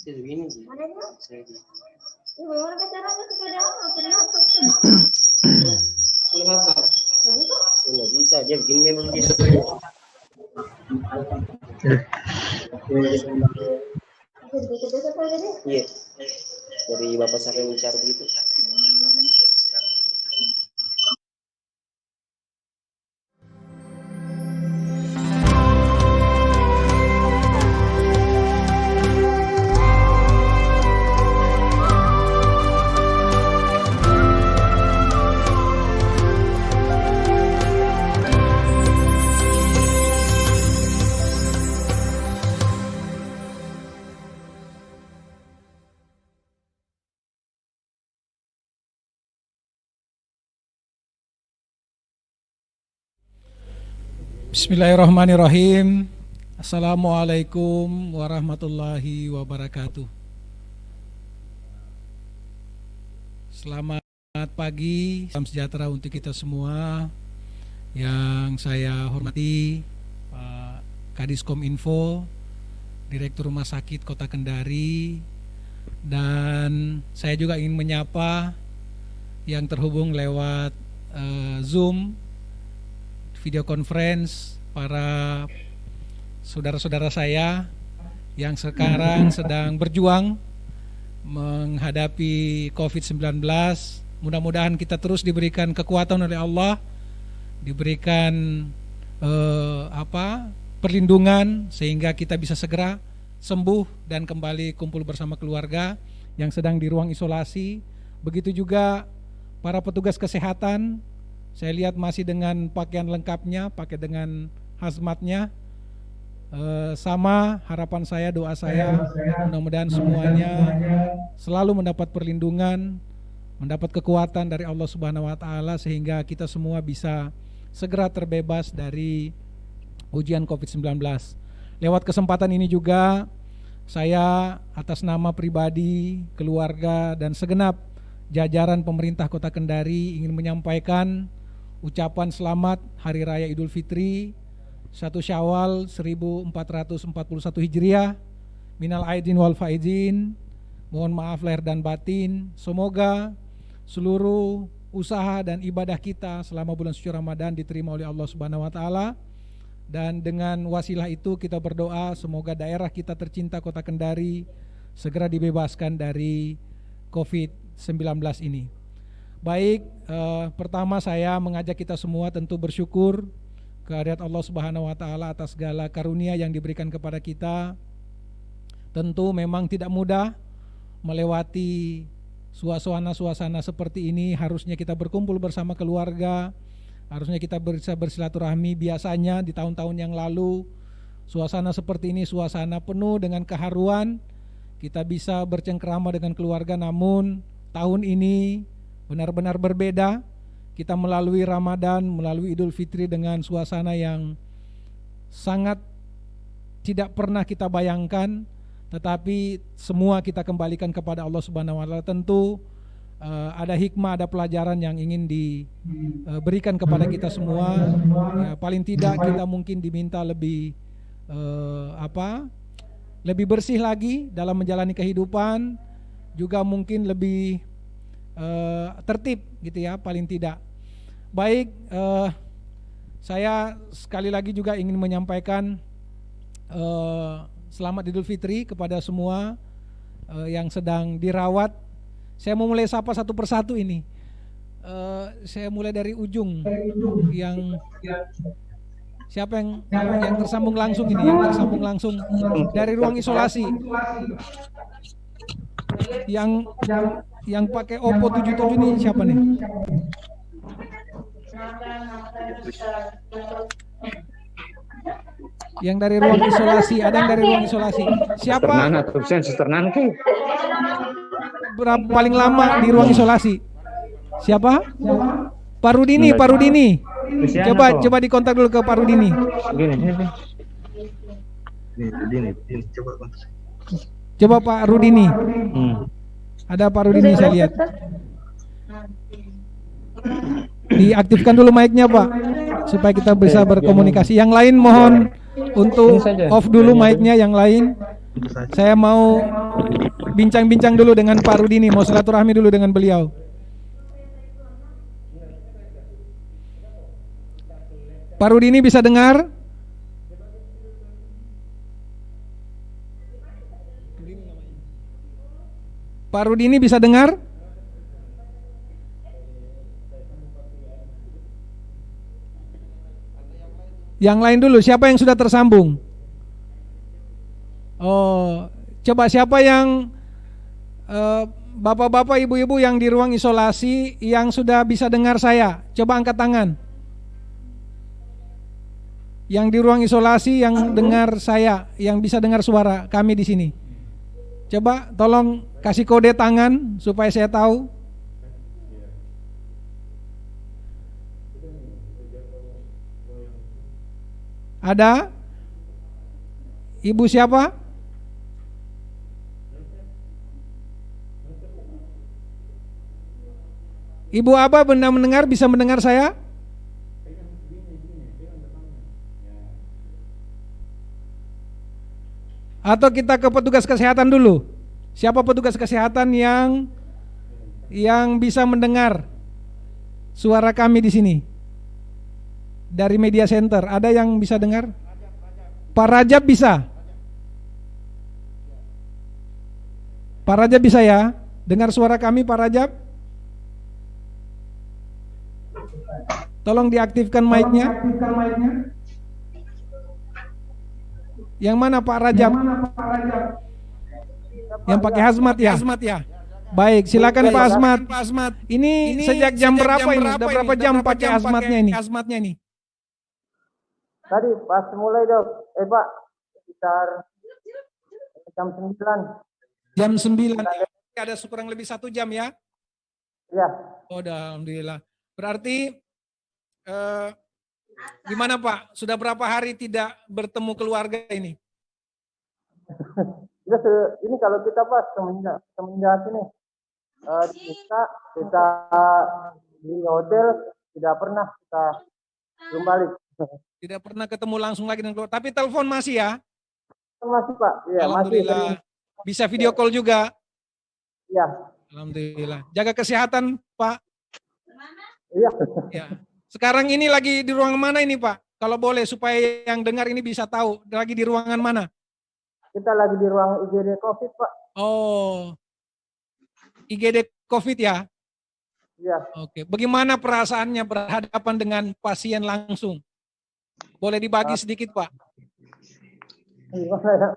Saya begini sih. Saya di. Bagaimana caranya supaya Boleh apa? Nggak bisa, dia begini memang dia. Iya. Dari bapak saya mencari gitu. Bismillahirrahmanirrahim. Assalamualaikum warahmatullahi wabarakatuh. Selamat pagi, salam sejahtera untuk kita semua. Yang saya hormati Pak Kadiskominfo, Direktur Rumah Sakit Kota Kendari, dan saya juga ingin menyapa yang terhubung lewat Zoom, video conference, para saudara-saudara saya yang sekarang sedang berjuang menghadapi COVID-19. Mudah-mudahan kita terus diberikan kekuatan oleh Allah, diberikan perlindungan sehingga kita bisa segera sembuh dan kembali kumpul bersama keluarga yang sedang di ruang isolasi. Begitu juga para petugas kesehatan. Saya lihat masih dengan pakaian lengkapnya, pakai dengan hazmatnya. Sama harapan saya, doa saya, mudah-mudahan semuanya selalu mendapat perlindungan, mendapat kekuatan dari Allah Subhanahu wa Ta'ala, sehingga kita semua bisa segera terbebas dari ujian COVID-19. Lewat kesempatan ini juga saya atas nama pribadi, keluarga, dan segenap jajaran pemerintah Kota Kendari ingin menyampaikan ucapan selamat Hari Raya Idul Fitri 1 Syawal 1441 Hijriah. Minal aidin wal faizin. Mohon maaf lahir dan batin. Semoga seluruh usaha dan ibadah kita selama bulan suci Ramadan diterima oleh Allah Subhanahu wa Ta'ala. Dan dengan wasilah itu kita berdoa semoga daerah kita tercinta Kota Kendari segera dibebaskan dari COVID-19 ini. Baik, pertama saya mengajak kita semua tentu bersyukur kehadirat Allah Subhanahu wa Ta'ala atas segala karunia yang diberikan kepada kita. Tentu memang tidak mudah melewati suasana-suasana seperti ini. Harusnya kita berkumpul bersama keluarga, harusnya kita bisa bersilaturahmi. Biasanya di tahun-tahun yang lalu suasana seperti ini suasana penuh dengan keharuan, kita bisa bercengkrama dengan keluarga. Namun tahun ini benar-benar berbeda. Kita melalui Ramadan, melalui Idul Fitri dengan suasana yang sangat tidak pernah kita bayangkan, tetapi semua kita kembalikan kepada Allah Subhanahu wa Ta'ala. Tentu ada hikmah, ada pelajaran yang ingin diberikan kepada kita semua. Ya, paling tidak kita mungkin diminta lebih lebih bersih lagi dalam menjalani kehidupan, juga mungkin lebih tertib gitu ya, paling tidak. Baik, saya sekali lagi juga ingin menyampaikan selamat Idul Fitri kepada semua yang sedang dirawat. Saya mau mulai sapa satu persatu ini. Saya mulai dari ujung yang siapa yang tersambung langsung ini, yang tersambung langsung dari ruang isolasi. Yang pakai Oppo 77 ini siapa nih? Yang dari ruang isolasi, ada yang dari ruang isolasi. Siapa? Suster Nanti. Berapa paling lama di ruang isolasi? Siapa? Pak Rudini, Pak Rudini. Coba dikontak dulu ke Pak Rudini. Coba Pak Rudini. Ada Pak Rudini saya lihat. Diaktifkan dulu mic-nya Pak, supaya kita bisa berkomunikasi. Yang lain mohon untuk off dulu mic-nya yang lain. Saya mau bincang-bincang dulu dengan Pak Rudini, mau silaturahmi dulu dengan beliau. Pak Rudini bisa dengar? Pak Rudini bisa dengar? Yang lain dulu, siapa yang sudah tersambung? Oh, coba siapa yang bapak-bapak, ibu-ibu yang di ruang isolasi yang sudah bisa dengar saya? Coba angkat tangan. Yang di ruang isolasi yang dengar saya, yang bisa dengar suara kami di sini. Coba tolong kasih kode tangan supaya saya tahu. Ada? Ibu siapa? Ibu apa benar mendengar, bisa mendengar saya? Atau kita ke petugas kesehatan dulu? Siapa petugas kesehatan yang bisa mendengar suara kami di sini? Dari media center, ada yang bisa dengar? Pak Rajab bisa? Pak Rajab bisa ya? Dengar suara kami Pak Rajab? Tolong diaktifkan mic-nya. Yang mana Pak Rajab? Yang pakai hazmat ya? Baik, silakan Pak Asmat. Ini sejak jam berapa ini? Udah berapa jam pakai hazmatnya ini? Tadi pas mulai dok, Pak, sekitar jam 9. Jam 9 ya. Ada kurang lebih 1 jam ya? Iya. Oh, alhamdulillah. Berarti gimana Pak? Sudah berapa hari tidak bertemu keluarga ini? Ini kalau kita Pak semenjak ini kita di hotel tidak pernah kita kembali. Tidak pernah ketemu langsung lagi dengan keluarga. Tapi telepon masih ya? Masih Pak. Ya, alhamdulillah. Masih. Bisa video call juga? Iya. Alhamdulillah. Jaga kesehatan Pak. Iya. Ya. Sekarang ini lagi di ruangan mana ini Pak? Kalau boleh supaya yang dengar ini bisa tahu lagi di ruangan mana? Kita lagi di ruang IGD COVID Pak. Oh, IGD COVID ya? Iya. Oke. Bagaimana perasaannya berhadapan dengan pasien langsung? Boleh dibagi sedikit Pak? Gimana ya?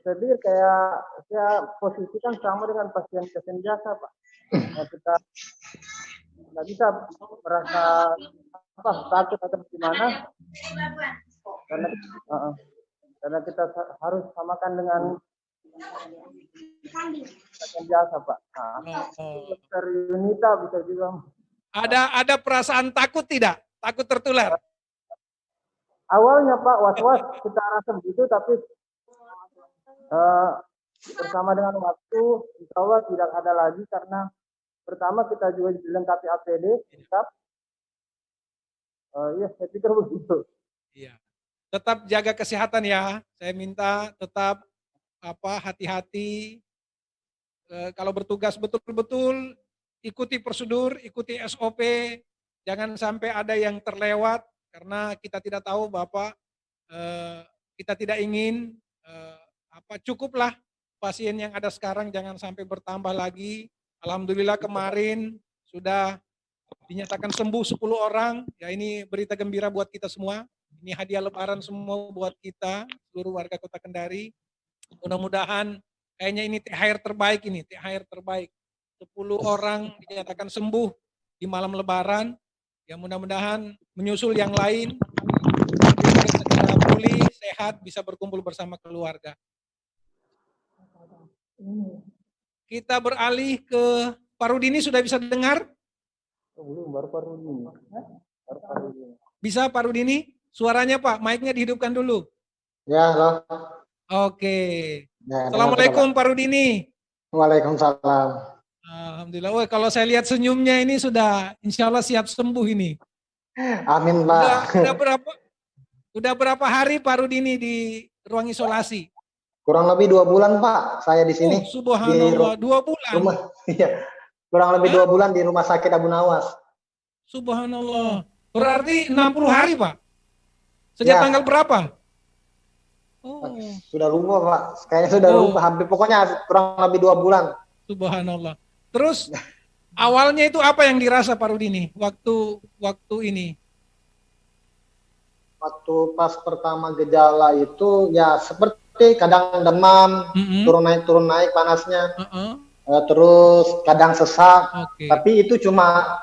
Saya pikir kayak posisi kan sama dengan pasien biasa Pak. Kita nggak bisa merasa takut atau gimana karena kita harus samakan dengan pasien biasa Pak. Dokter Yunita bisa juga. Ada perasaan takut tidak? Takut tertular? Awalnya Pak was-was kita rasa begitu, tapi bersama dengan waktu insya Allah tidak ada lagi karena pertama kita juga dilengkapi APD tetap. Iya, saya pikir begitu. Iya. Tetap jaga kesehatan ya. Saya minta tetap hati-hati. Kalau bertugas betul-betul ikuti prosedur, ikuti SOP. Jangan sampai ada yang terlewat karena kita tidak tahu Bapak. Kita tidak ingin cukuplah pasien yang ada sekarang, jangan sampai bertambah lagi. Alhamdulillah kemarin sudah dinyatakan sembuh 10 orang. Ya, ini berita gembira buat kita semua. Ini hadiah lebaran semua buat kita, seluruh warga Kota Kendari. Mudah-mudahan kayaknya ini THR terbaik ini, THR terbaik. 10 orang dinyatakan sembuh di malam lebaran. Ya, mudah-mudahan menyusul yang lain. Segera pulih, sehat, bisa berkumpul bersama keluarga. Kita beralih ke Pak Rudini, sudah bisa dengar? Belum, baru Pak Rudini. Bisa Pak Rudini? Suaranya Pak, mic-nya dihidupkan dulu. Ya, halo. Oke. Ya, Assalamualaikum Pak Rudini. Waalaikumsalam. Alhamdulillah. Wah, kalau saya lihat senyumnya ini sudah insya Allah siap sembuh ini. Amin Pak. Udah berapa hari Pak Rudini di ruang isolasi? Kurang lebih 2 bulan Pak, saya di sini. Oh, subhanallah, 2 bulan. Rumah, iya. Kurang lebih 2 bulan di rumah sakit Abu Nawas. Subhanallah. Berarti 60 hari, Pak. Sejak Ya. tanggal berapa? Oh, Sudah lupa Pak, kayaknya sudah lupa. Hampir pokoknya kurang lebih 2 bulan. subhanallah. Terus awalnya itu apa yang dirasa Pak Rudini waktu ini? Waktu pas pertama gejala itu ya seperti kadang demam, turun naik panasnya, terus kadang sesak. Tapi itu cuma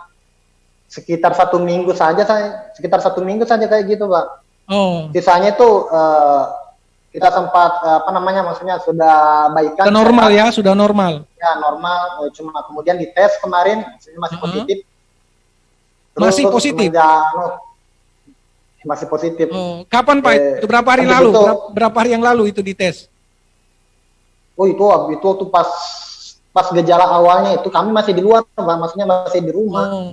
sekitar 1 minggu saja kayak gitu Pak. Sisanya itu kita sempat maksudnya sudah baikan. Sudah normal ya, sudah normal. Ya normal, cuma kemudian dites kemarin hasilnya masih positif. Terus Masih positif. Masih positif. Kapan Pak? Itu berapa hari lalu? Berapa hari yang lalu itu dites? Oh itu waktu pas gejala awalnya itu kami masih di luar, Pak. Maksudnya masih di rumah.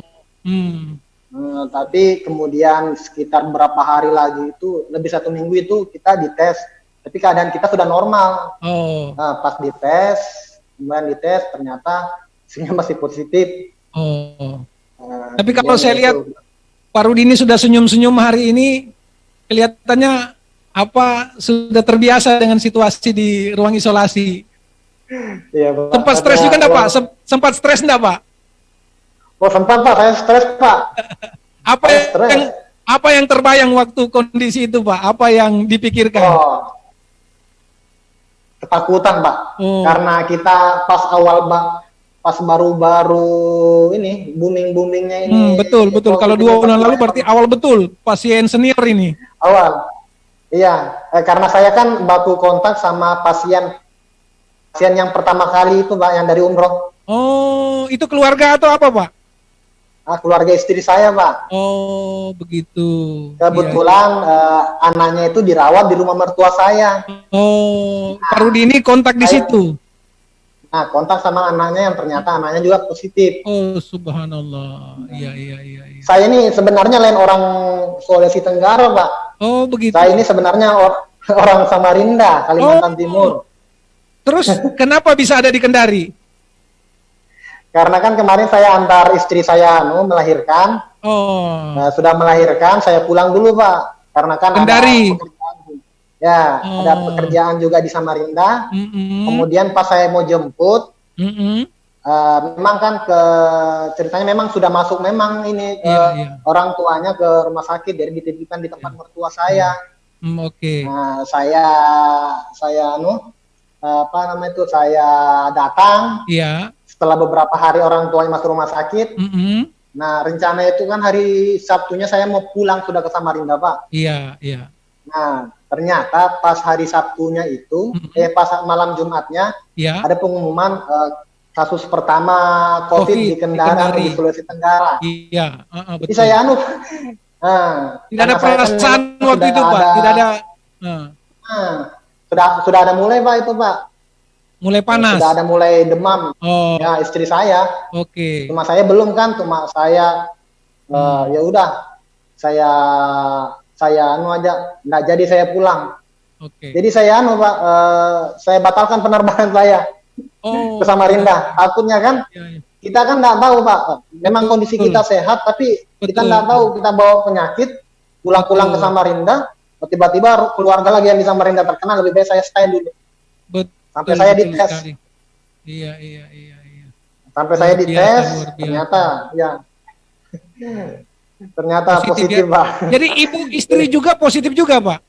Tapi kemudian sekitar berapa hari lagi itu lebih 1 minggu itu kita dites. Tapi keadaan kita sudah normal. Nah, pas kemudian dites ternyata hasilnya masih positif. Tapi kalau saya lihat Pak Rudini sudah senyum-senyum hari ini, kelihatannya sudah terbiasa dengan situasi di ruang isolasi. Iya, Pak. Sempat stres juga enggak Pak? Sempat stres enggak Pak? Oh sempat Pak, saya stres Pak. Apa yang terbayang waktu kondisi itu Pak? Apa yang dipikirkan? Ketakutan Pak, karena kita pas baru-baru ini boomingnya ini. Betul. Kalau 2 bulan lalu berarti awal betul pasien senior ini. Awal, iya. Karena saya kan baku kontak sama pasien yang pertama kali itu Pak, yang dari umroh. Oh, itu keluarga atau apa Pak? Keluarga istri saya Pak. Oh, begitu. Kebetulan anaknya itu dirawat di rumah mertua saya. Oh, Pak Rudini kontak di situ. Nah, kontak sama anaknya yang ternyata anaknya juga positif. Oh, subhanallah. Iya. Saya ini sebenarnya lain orang Sulawesi Tenggara, Pak. Oh, begitu. Saya ini sebenarnya orang Samarinda, Kalimantan Timur. Terus kenapa bisa ada di Kendari? Karena kan kemarin saya antar istri saya melahirkan. Sudah melahirkan, saya pulang dulu, Pak. Karena kan Kendari. Ada pekerjaan juga di Samarinda. Kemudian pas saya mau jemput, memang kan ceritanya memang sudah masuk memang ini orang tuanya ke rumah sakit, jadi dititipkan di tempat mertua saya. Nah, saya datang. Setelah beberapa hari orang tuanya masuk rumah sakit. Nah, rencana itu kan hari Sabtunya saya mau pulang sudah ke Samarinda, Pak. Iya. Nah, ternyata pas hari Sabtunya itu, pas malam Jumatnya, ada pengumuman kasus pertama COVID di Kendari, di Sulawesi Tenggara. Iya, betul. Jadi saya tidak ada perasaan waktu itu, Pak. Tidak ada. Sudah ada mulai, Pak, itu, Pak. Mulai panas. Sudah ada mulai demam. Ya, istri saya. Cuma saya belum kan, cuma saya ya udah saya aja nggak jadi saya pulang. Jadi saya Pak, saya batalkan penerbangan saya ke Samarinda. Takutnya kan kita kan nggak tahu Pak. Memang kondisi kita sehat, tapi kita nggak tahu kita bawa penyakit, pulang-pulang ke Samarinda, tiba-tiba keluarga lagi yang di Samarinda terkena, lebih baik saya stay dulu. Sampai saya dites. Iya. Sampai saya dites, ternyata positif Pak. Jadi istri juga positif juga Pak?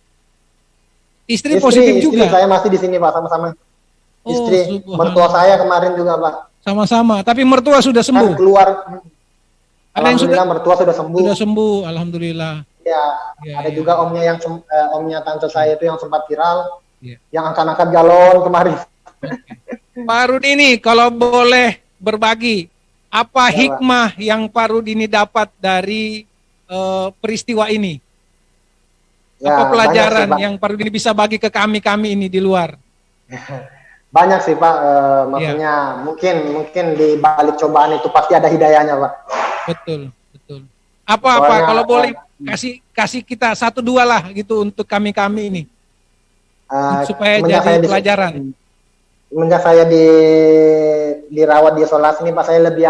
Istri positif juga? Istri saya masih di sini Pak, sama-sama. Istri, mertua saya kemarin juga Pak. Sama-sama, tapi mertua sudah sembuh? Kan keluar. Alhamdulillah mertua sudah sembuh. Sudah sembuh, alhamdulillah. Ada juga omnya tante saya itu yang sempat viral. Yang angkat-angkat galon kemarin. Pak Rudini, kalau boleh berbagi, apa hikmah yang Pak Rudini dapat dari peristiwa ini? Apa pelajaran yang Pak Rudini bisa bagi ke kami ini di luar? Banyak sih Pak, maksudnya mungkin di balik cobaan itu pasti ada hidayahnya Pak. Betul. Apa kalau boleh kasih kita 1-2 lah gitu untuk kami ini. supaya semenjak jadi saya pelajaran. Semenjak saya dirawat di isolasi ini Pak, saya lebih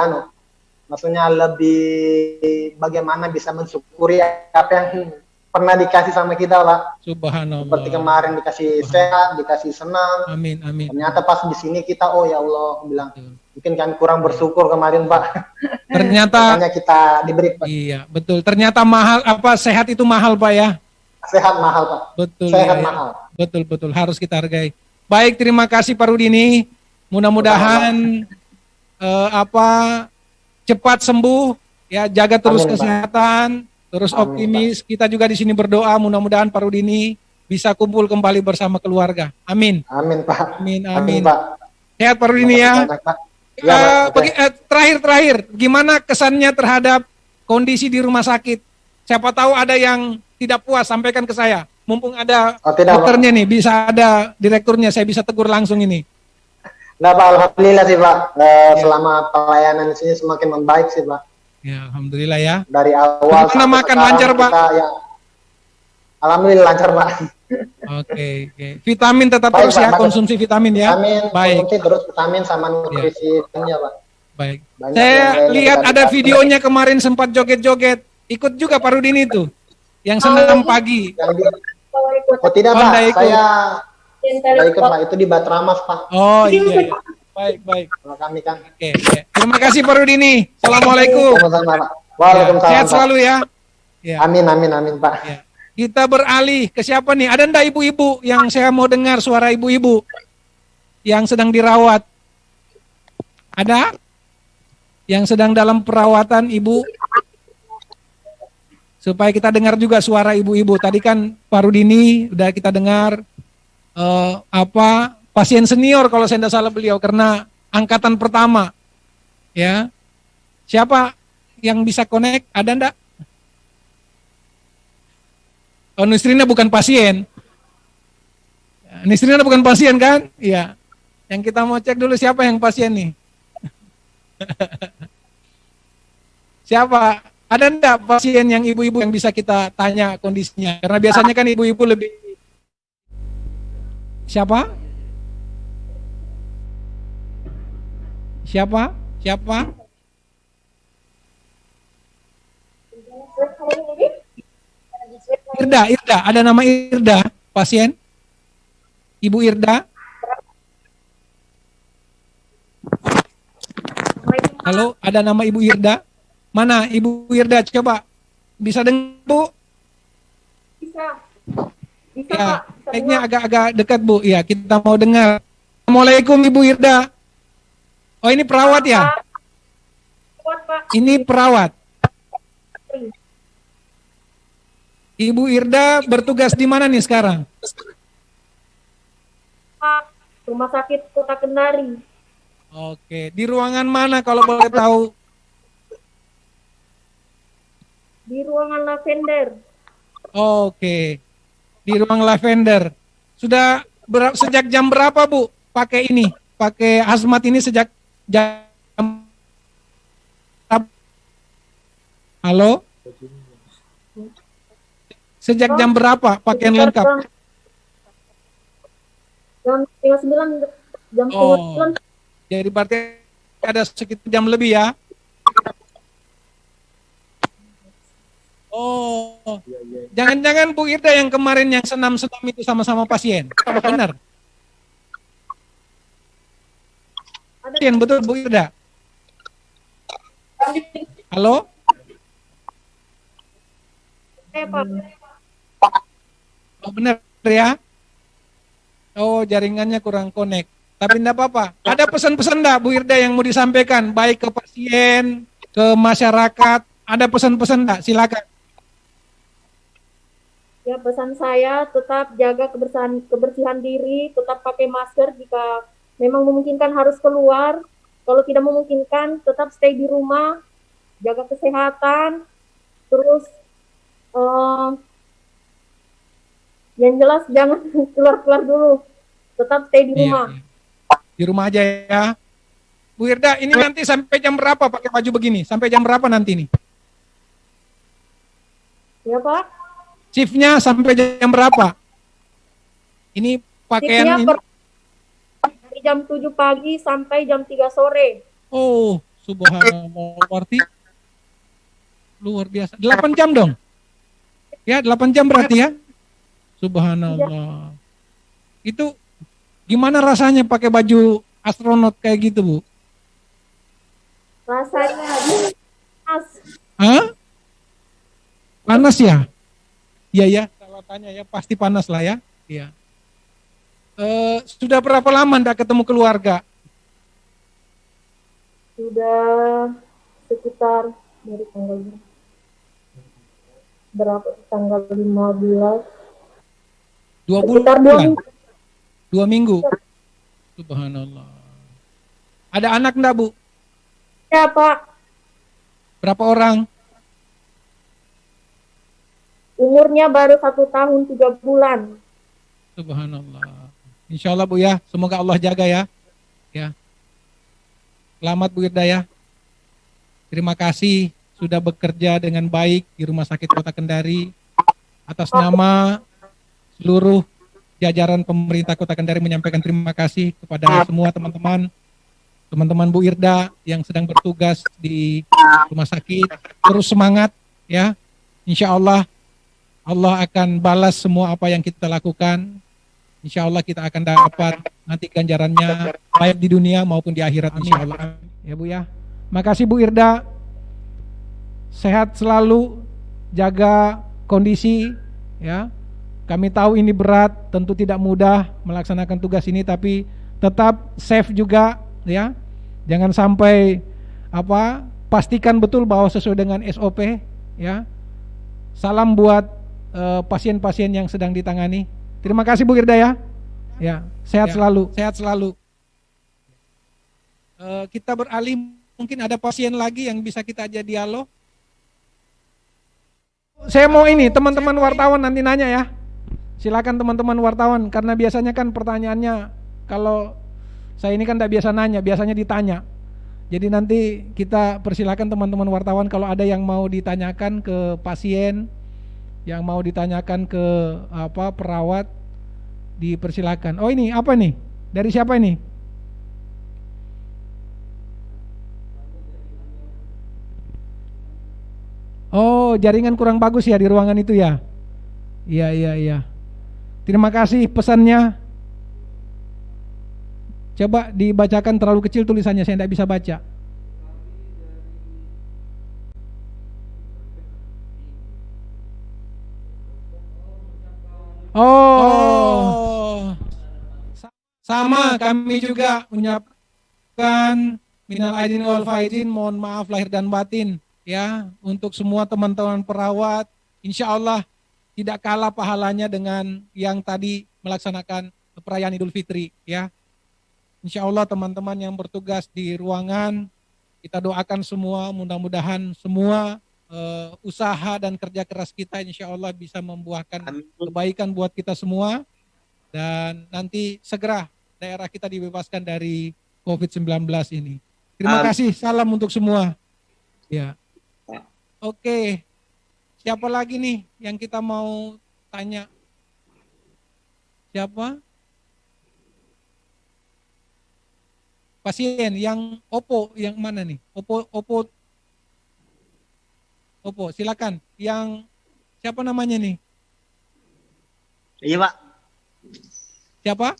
maksudnya lebih bagaimana bisa mensyukuri apa yang pernah dikasih sama kita Pak. Subhanallah. Seperti kemarin dikasih sehat, dikasih senang. Amin, amin. Ternyata pas di sini kita, oh ya Allah, bilang mungkin kan kurang bersyukur kemarin Pak. Ternyata makanya kita diberi Pak. Iya, betul. Ternyata mahal, sehat itu mahal Pak ya. Sehat mahal Pak. Betul. Sehat ya, mahal. Betul, betul. Harus kita hargai. Baik, terima kasih Pak Rudini. Mudah-mudahan cepat sembuh ya, jaga terus Amin, kesehatan, terus Amin, optimis. Pak. Kita juga di sini berdoa mudah-mudahan Pak Rudini bisa kumpul kembali bersama keluarga. Amin. Amin Pak. Amin, Amin amin. Pak. Sehat Pak Rudini ya. Ya, Terakhir, gimana kesannya terhadap kondisi di rumah sakit? Siapa tahu ada yang tidak puas, sampaikan ke saya. Mumpung ada dokternya nih, bisa ada direkturnya, saya bisa tegur langsung ini. Nah Pak, alhamdulillah sih Pak. Selama pelayanan di sini semakin membaik sih Pak. Ya, alhamdulillah ya. Dari awal sampai makan lancar Pak? Ya, alhamdulillah lancar Pak. Oke. Vitamin tetap baik, terus Pak, ya, konsumsi vitamin ya. Vitamin, baik. Konsumsi terus vitamin sama nutrisinya Pak. Baik. Banyak saya lihat ada videonya kemarin sempat joget-joget. Ikut juga Pak Rudini itu. Yang senam pagi. Oh tidak Pak, saya ikut Pak, itu di Batramas Pak. Oh iya. Baik. Kalau kami kan. Oke. Terima kasih Pak Rudini. Assalamualaikum. Sama-sama Pak. Waalaikumsalam. Sehat selalu ya. Amin Pak. Ya. Kita beralih ke siapa nih? Ada ndak ibu-ibu yang saya mau dengar suara ibu-ibu yang sedang dirawat? Ada? Yang sedang dalam perawatan ibu? Supaya kita dengar juga suara ibu-ibu. Tadi kan Pak Rudini udah kita dengar pasien senior kalau saya tidak salah beliau karena angkatan pertama. Ya. Siapa yang bisa connect? Ada ndak? Oh, Nusrina bukan pasien. Nusrina bukan pasien kan? Iya. Yang kita mau cek dulu siapa yang pasien nih? Siapa? Ada enggak pasien yang ibu-ibu yang bisa kita tanya kondisinya? Karena biasanya kan ibu-ibu lebih... Siapa? Irda, ada nama Irda, pasien? Ibu Irda? Halo, ada nama Ibu Irda? Mana Ibu Irda, coba. Bisa dengar Bu? Bisa ya, Pak. Mic-nya agak-agak dekat Bu, ya kita mau dengar. Assalamualaikum Ibu Irda. Oh ini perawat ya? Pak. Ini perawat. Ibu Irda bertugas di mana nih sekarang? Pak, Rumah Sakit Kota Kendari. Oke, di ruangan mana kalau boleh tahu? Di ruangan lavender. Oke, di ruang lavender. Sudah sejak jam berapa Bu pakai ini? Pakai hazmat ini sejak jam... Halo? Sejak jam berapa pakaian lengkap? Jam 9. Jam 9. Jadi berarti ada sekitar jam lebih ya? Oh, jangan-jangan Bu Irda yang kemarin yang senam-senam itu sama-sama pasien, benar? Pasien betul Bu Irda? Halo? Pak. Oh, benar ya? Oh, jaringannya kurang connect. Tapi enggak apa-apa. Ada pesan-pesan enggak Bu Irda yang mau disampaikan baik ke pasien, ke masyarakat? Ada pesan-pesan enggak? Silakan. Ya, pesan saya tetap jaga kebersihan diri, tetap pakai masker jika memang memungkinkan harus keluar. Kalau tidak memungkinkan, tetap stay di rumah, jaga kesehatan, terus yang jelas jangan keluar-keluar dulu, tetap stay di rumah. Iya. Di rumah aja ya. Bu Irda, ini nanti sampai jam berapa pakai baju begini? Sampai jam berapa nanti nih? Ya Pak. Shiftnya sampai jam berapa? Ini pakaian ini. Dari jam 7 pagi sampai jam 3 sore. Oh, subhanallah, berarti luar biasa. 8 jam dong? Ya, 8 jam berarti ya? Subhanallah. Itu gimana rasanya pakai baju astronot kayak gitu, Bu? Rasanya panas. Hah? Panas ya? Iya ya, kalau tanya ya pasti panas lah ya. Iya. Sudah berapa lama ndak ketemu keluarga? Sudah sekitar dari tanggal 15. 2 sekitar bulan. 2 minggu. Subhanallah. Ada anak enggak, Bu? Ya, Pak. Berapa orang? Umurnya baru 1 tahun 3 bulan. Subhanallah. Insya Allah, Bu ya. Semoga Allah jaga ya. Ya. Selamat, Bu Irda ya. Terima kasih sudah bekerja dengan baik di Rumah Sakit Kota Kendari. Atas nama seluruh jajaran pemerintah Kota Kendari menyampaikan terima kasih kepada semua teman-teman Bu Irda yang sedang bertugas di rumah sakit. Terus semangat ya. Insya Allah Allah akan balas semua apa yang kita lakukan. Insya Allah kita akan dapat nanti ganjarannya baik di dunia maupun di akhirat, insya Allah. Ya Bu ya. Makasih Bu Irda. Sehat selalu, jaga kondisi ya. Kami tahu ini berat, tentu tidak mudah melaksanakan tugas ini, tapi tetap safe juga ya. Jangan sampai pastikan betul bahwa sesuai dengan SOP ya. Salam buat pasien-pasien yang sedang ditangani. Terima kasih Bu Irda ya. Ya, sehat selalu, sehat selalu. Kita beralih, mungkin ada pasien lagi yang bisa kita ajak dialog. Saya mau ini, teman-teman wartawan nanti nanya ya. Silakan teman-teman wartawan, karena biasanya kan pertanyaannya, kalau saya ini kan tidak biasa nanya, biasanya ditanya. Jadi nanti kita persilakan teman-teman wartawan kalau ada yang mau ditanyakan ke pasien, yang mau ditanyakan ke perawat, dipersilakan. Oh ini apa nih? Dari siapa ini? Oh, jaringan kurang bagus ya di ruangan itu ya? Iya. Terima kasih pesannya. Coba dibacakan, terlalu kecil tulisannya, saya tidak bisa baca. Oh, sama kami juga menyiapkan minal aidin wal faizin, mohon maaf lahir dan batin ya untuk semua teman-teman perawat. Insya Allah tidak kalah pahalanya dengan yang tadi melaksanakan perayaan Idul Fitri ya. Insya Allah teman-teman yang bertugas di ruangan, kita doakan semua, mudah-mudahan semua usaha dan kerja keras kita insya Allah bisa membuahkan kebaikan buat kita semua, dan nanti segera daerah kita dibebaskan dari COVID-19 ini. Terima kasih, salam untuk semua. Ya. Oke. Siapa lagi nih yang kita mau tanya? Siapa? Pasien yang Oppo, yang mana nih? Oppo, silakan. Yang siapa namanya nih? Iya Pak. Siapa?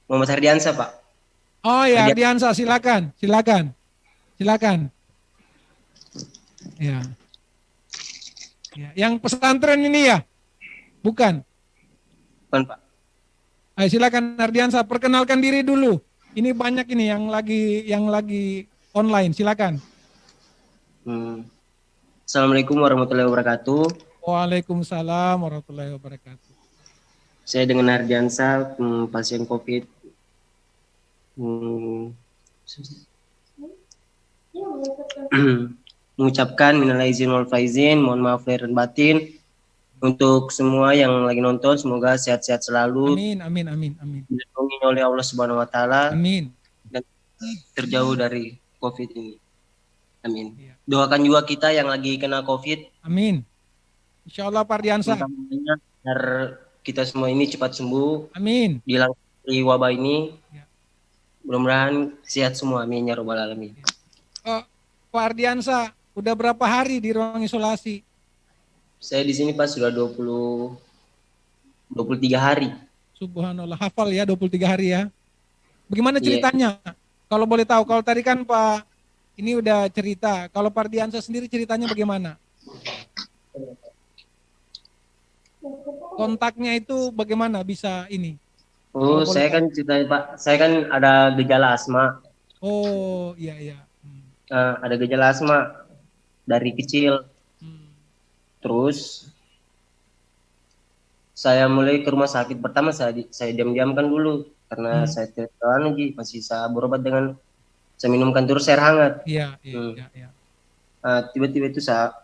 Muhammad Hardiansa Pak. Oh ya, Hardiansa, silakan. Ya. Yang pesantren ini ya? Bukan? Bukan Pak. Ayo silakan Hardiansa, perkenalkan diri dulu. Ini banyak ini yang lagi online, silakan. Assalamualaikum warahmatullahi wabarakatuh. Waalaikumsalam warahmatullahi wabarakatuh. Saya dengan Hardiansa, pasien COVID. Mengucapkan minal aidin wal faizin, mohon maaf lahir dan batin untuk semua yang lagi nonton, semoga sehat-sehat selalu. Amin. Dilindungi oleh Allah Subhanahu wa taala. Amin. Dan terjauh dari COVID ini. Amin. Ya. Doakan juga kita yang lagi kena COVID. Amin. Insya Allah Pak Hardiansa. Agar kita semua ini cepat sembuh, Amin. hilang dari wabah ini. Ya. Mudah-mudahan sehat semua, amin ya robbal alamin. Pak Ardiansa, udah berapa hari di ruang isolasi? Saya di sini Pak sudah 23 hari. Subhanallah, hafal ya 23 hari ya. Bagaimana Iya. ceritanya? Kalau boleh tahu, kalau tadi kan Pak ini udah cerita, kalau Pak Ardiansa sendiri ceritanya bagaimana? Kontaknya itu bagaimana bisa ini? Oh, Kalau boleh saya tahu. kan ceritanya Pak, saya kan ada gejala asma. Oh, iya iya. Ada gejala asma dari kecil. Terus saya mulai ke rumah sakit. Pertama saya diam-diamkan dulu karena saya tidak tahu lagi, masih saya berobat dengan saya minumkan terus air hangat. Iya, iya, iya. Tiba-tiba itu saya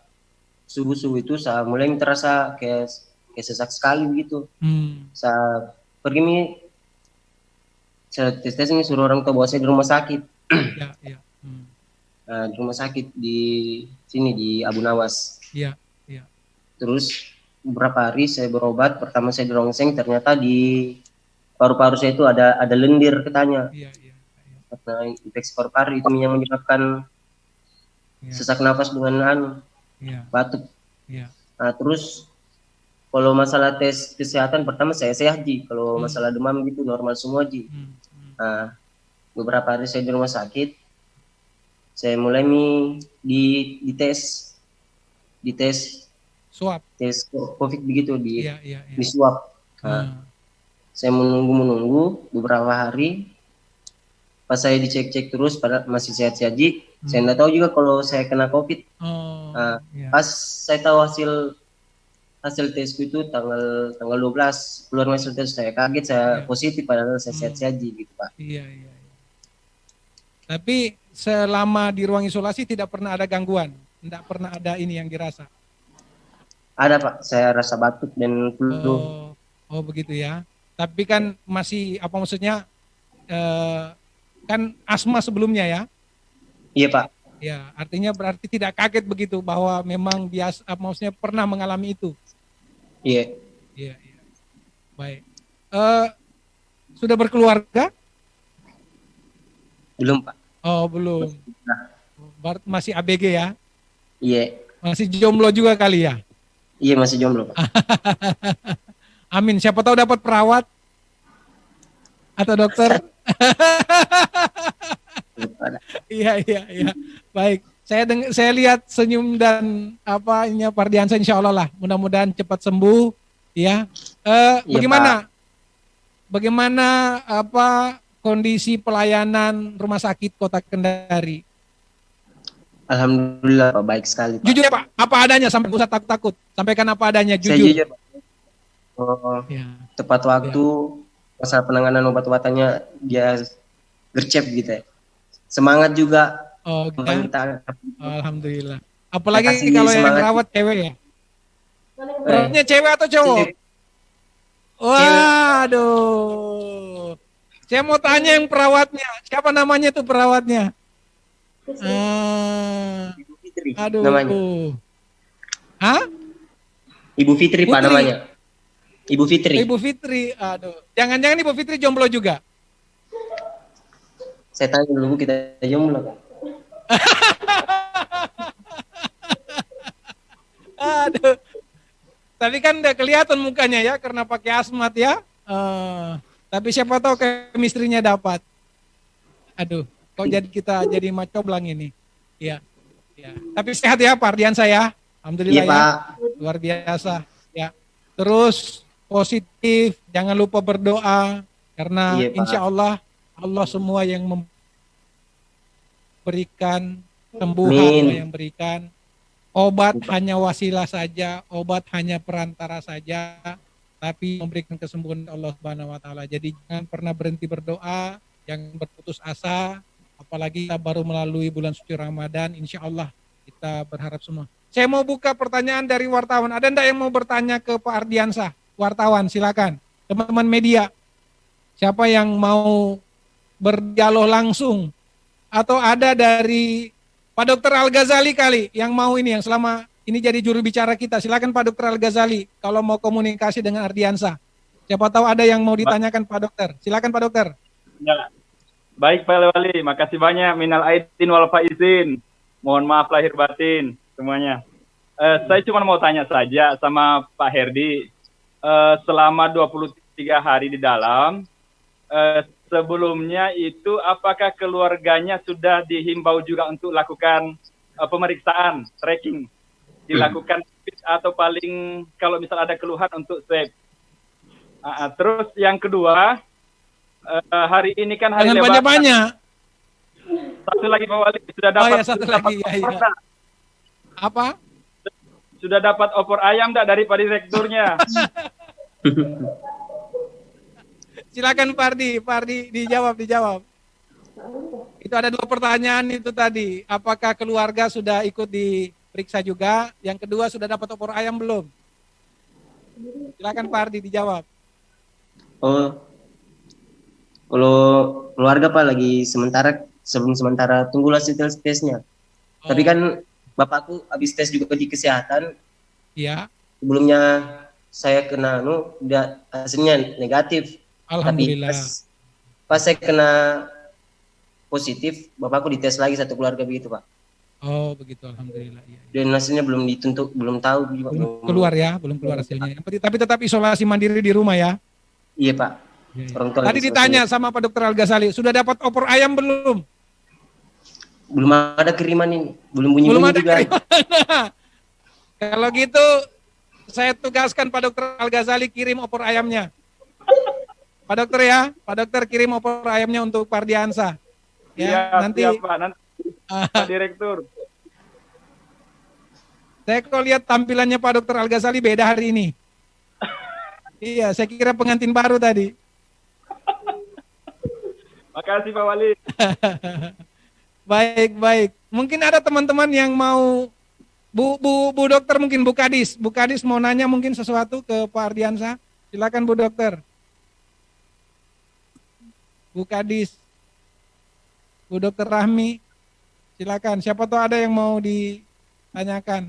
subuh-subuh itu saya mulai terasa kayak sesak sekali begitu. Saya pergi nih, saya tes ini suruh orang tua bawa saya di rumah sakit. Iya, iya. Di rumah sakit di sini di Abu Nawas. Iya, iya. Terus beberapa hari saya berobat. Pertama saya di rongseng, ternyata di paru-paru saya itu ada lendir katanya. Iya, iya. Karena infeksi paru-paru itu yang menyebabkan sesak nafas dengan batuk. Iya. Nah, terus kalau masalah tes kesehatan pertama saya sehat Ji. Kalau masalah demam gitu normal semua Ji. Nah, beberapa hari saya di rumah sakit, saya mulai dites swab, tes COVID begitu di swab. Saya menunggu beberapa hari. Pas saya dicek-cek terus, pada masih sehat-sehat Ji. Saya nggak tahu juga kalau saya kena COVID. Pas saya tahu hasil tesku itu tanggal 12 keluar hasil tes, saya kaget, saya positif padahal saya sehat-sehat Ji, gitu Pak. Iya. Tapi selama di ruang isolasi tidak pernah ada gangguan, tidak pernah ada ini yang dirasa. Ada Pak, saya rasa batuk dan flu. Oh begitu ya. Tapi kan masih apa maksudnya? Kan asma sebelumnya ya? Iya Pak. Ya, artinya berarti tidak kaget begitu bahwa memang biasa, maksudnya pernah mengalami itu. Iya. Iya. Baik. Sudah berkeluarga? Belum Pak. Oh belum. Masih ABG ya? Iya. Masih jomblo juga kali ya? Iya masih jomblo Pak. Amin. Siapa tahu dapat perawat atau dokter. Iya. Baik. Saya lihat senyum dan ini Pak Ardiansa, insya Allah lah. Mudah-mudahan cepat sembuh. Ya. Bagaimana kondisi pelayanan rumah sakit Kota Kendari? Alhamdulillah Pak, baik sekali Pak. Jujur ya Pak, apa adanya, sampai usah takut-takut. Sampaikan apa adanya, jujur. Saya jujur Pak. Tepat waktu, masalah penanganan obat-obatannya dia gercep gitu ya. Semangat juga. Alhamdulillah. Apalagi kalau yang rawat cewek ya. Perawatnya cewek atau cowok? Waduh. Saya mau tanya yang perawatnya. Siapa namanya tuh perawatnya? Ibu Fitri aduh. namanya. Hah? Ibu Fitri Pak namanya. Ibu Fitri. Ibu Fitri. Aduh. Jangan-jangan Ibu Fitri jomblo juga? Saya tanya dulu, kita jomblo Pak. Aduh. Tapi kan udah kelihatan mukanya ya karena pakai asmat ya. Tapi siapa tahu chemistry-nya dapat. Aduh, kok kita jadi macoblang ini. Iya. Tapi sehat ya Pak Ardiansa ya. Alhamdulillah ya. Pak. Luar biasa ya. Terus positif, jangan lupa berdoa karena insya Allah semua yang memberikan sembuhan, yang berikan obat hanya wasilah saja, obat hanya perantara saja, tapi memberikan kesembuhan Allah Subhanahu wa taala. Jadi jangan pernah berhenti berdoa, jangan berputus asa, apalagi kita baru melalui bulan suci Ramadan, insya Allah kita berharap semua. Saya mau buka pertanyaan dari wartawan. Ada enggak yang mau bertanya ke Pak Ardiansa? Wartawan, silakan. Teman-teman media. Siapa yang mau berdialog langsung? Atau ada dari Pak Dr. Al-Ghazali kali yang mau ini, yang selama ini jadi juru bicara kita. Silakan Pak Dr. Al-Ghazali kalau mau komunikasi dengan Ardiansa. Siapa tahu ada yang mau ditanyakan Pak Dokter. Silakan Pak Dokter. Ya. Baik Pak Wali, makasih banyak. Minal aidin wal faizin. Mohon maaf lahir batin semuanya. Saya cuma mau tanya saja sama Pak Herdi. Selama 23 hari di dalam, sebelumnya itu apakah keluarganya sudah dihimbau juga untuk lakukan pemeriksaan, tracking? Dilakukan atau paling kalau misal ada keluhan untuk swab. Terus yang kedua, hari ini kan hari Jangan Lebaran. banyak-banyak. Satu lagi Pak Wali, sudah dapat. Oh ya, satu lagi. Ya. Apa? Sudah dapat opor ayam enggak dari Pak Direkturnya? Silakan Pak Ardi dijawab. Itu ada 2 pertanyaan itu tadi. Apakah keluarga sudah ikut diperiksa juga? Yang kedua, sudah dapat opor ayam belum? Silakan Pak Ardi dijawab. Oh, kalau keluarga Pak lagi sebelum sementara tunggu hasil tesnya. Tapi kan bapakku habis tes juga di kesehatan. Iya. Sebelumnya saya kena udah hasilnya negatif. Alhamdulillah. Tapi pas saya kena positif, bapakku dites lagi satu keluarga begitu Pak. Oh begitu, alhamdulillah. Iya. Dan hasilnya belum belum tahu. Belum keluar hasilnya. Tapi tetap isolasi mandiri di rumah ya. Iya Pak. Ya. Orang tua Tadi ditanya sama Pak Dokter Al-Ghazali, sudah dapat opor ayam belum? Belum ada kiriman ini, belum bunyi juga. Kalau gitu, saya tugaskan Pak Dokter Al-Ghazali kirim opor ayamnya. Pak Dokter ya, Pak Dokter kirim opor ayamnya untuk Pardiansa. Ya, nanti. Siap, Pak. Nanti Pak Direktur. Saya kok lihat tampilannya Pak Dokter Al-Ghazali beda hari ini. Iya, saya kira pengantin baru tadi. Makasih Pak Wali. Baik. Mungkin ada teman-teman yang mau Bu Dokter, mungkin Bu Kadis mau nanya mungkin sesuatu ke Pak Ardiansa. Silakan Bu Dokter. Bu Kadis, Bu Dokter Rahmi, silakan. Siapa tahu ada yang mau ditanyakan.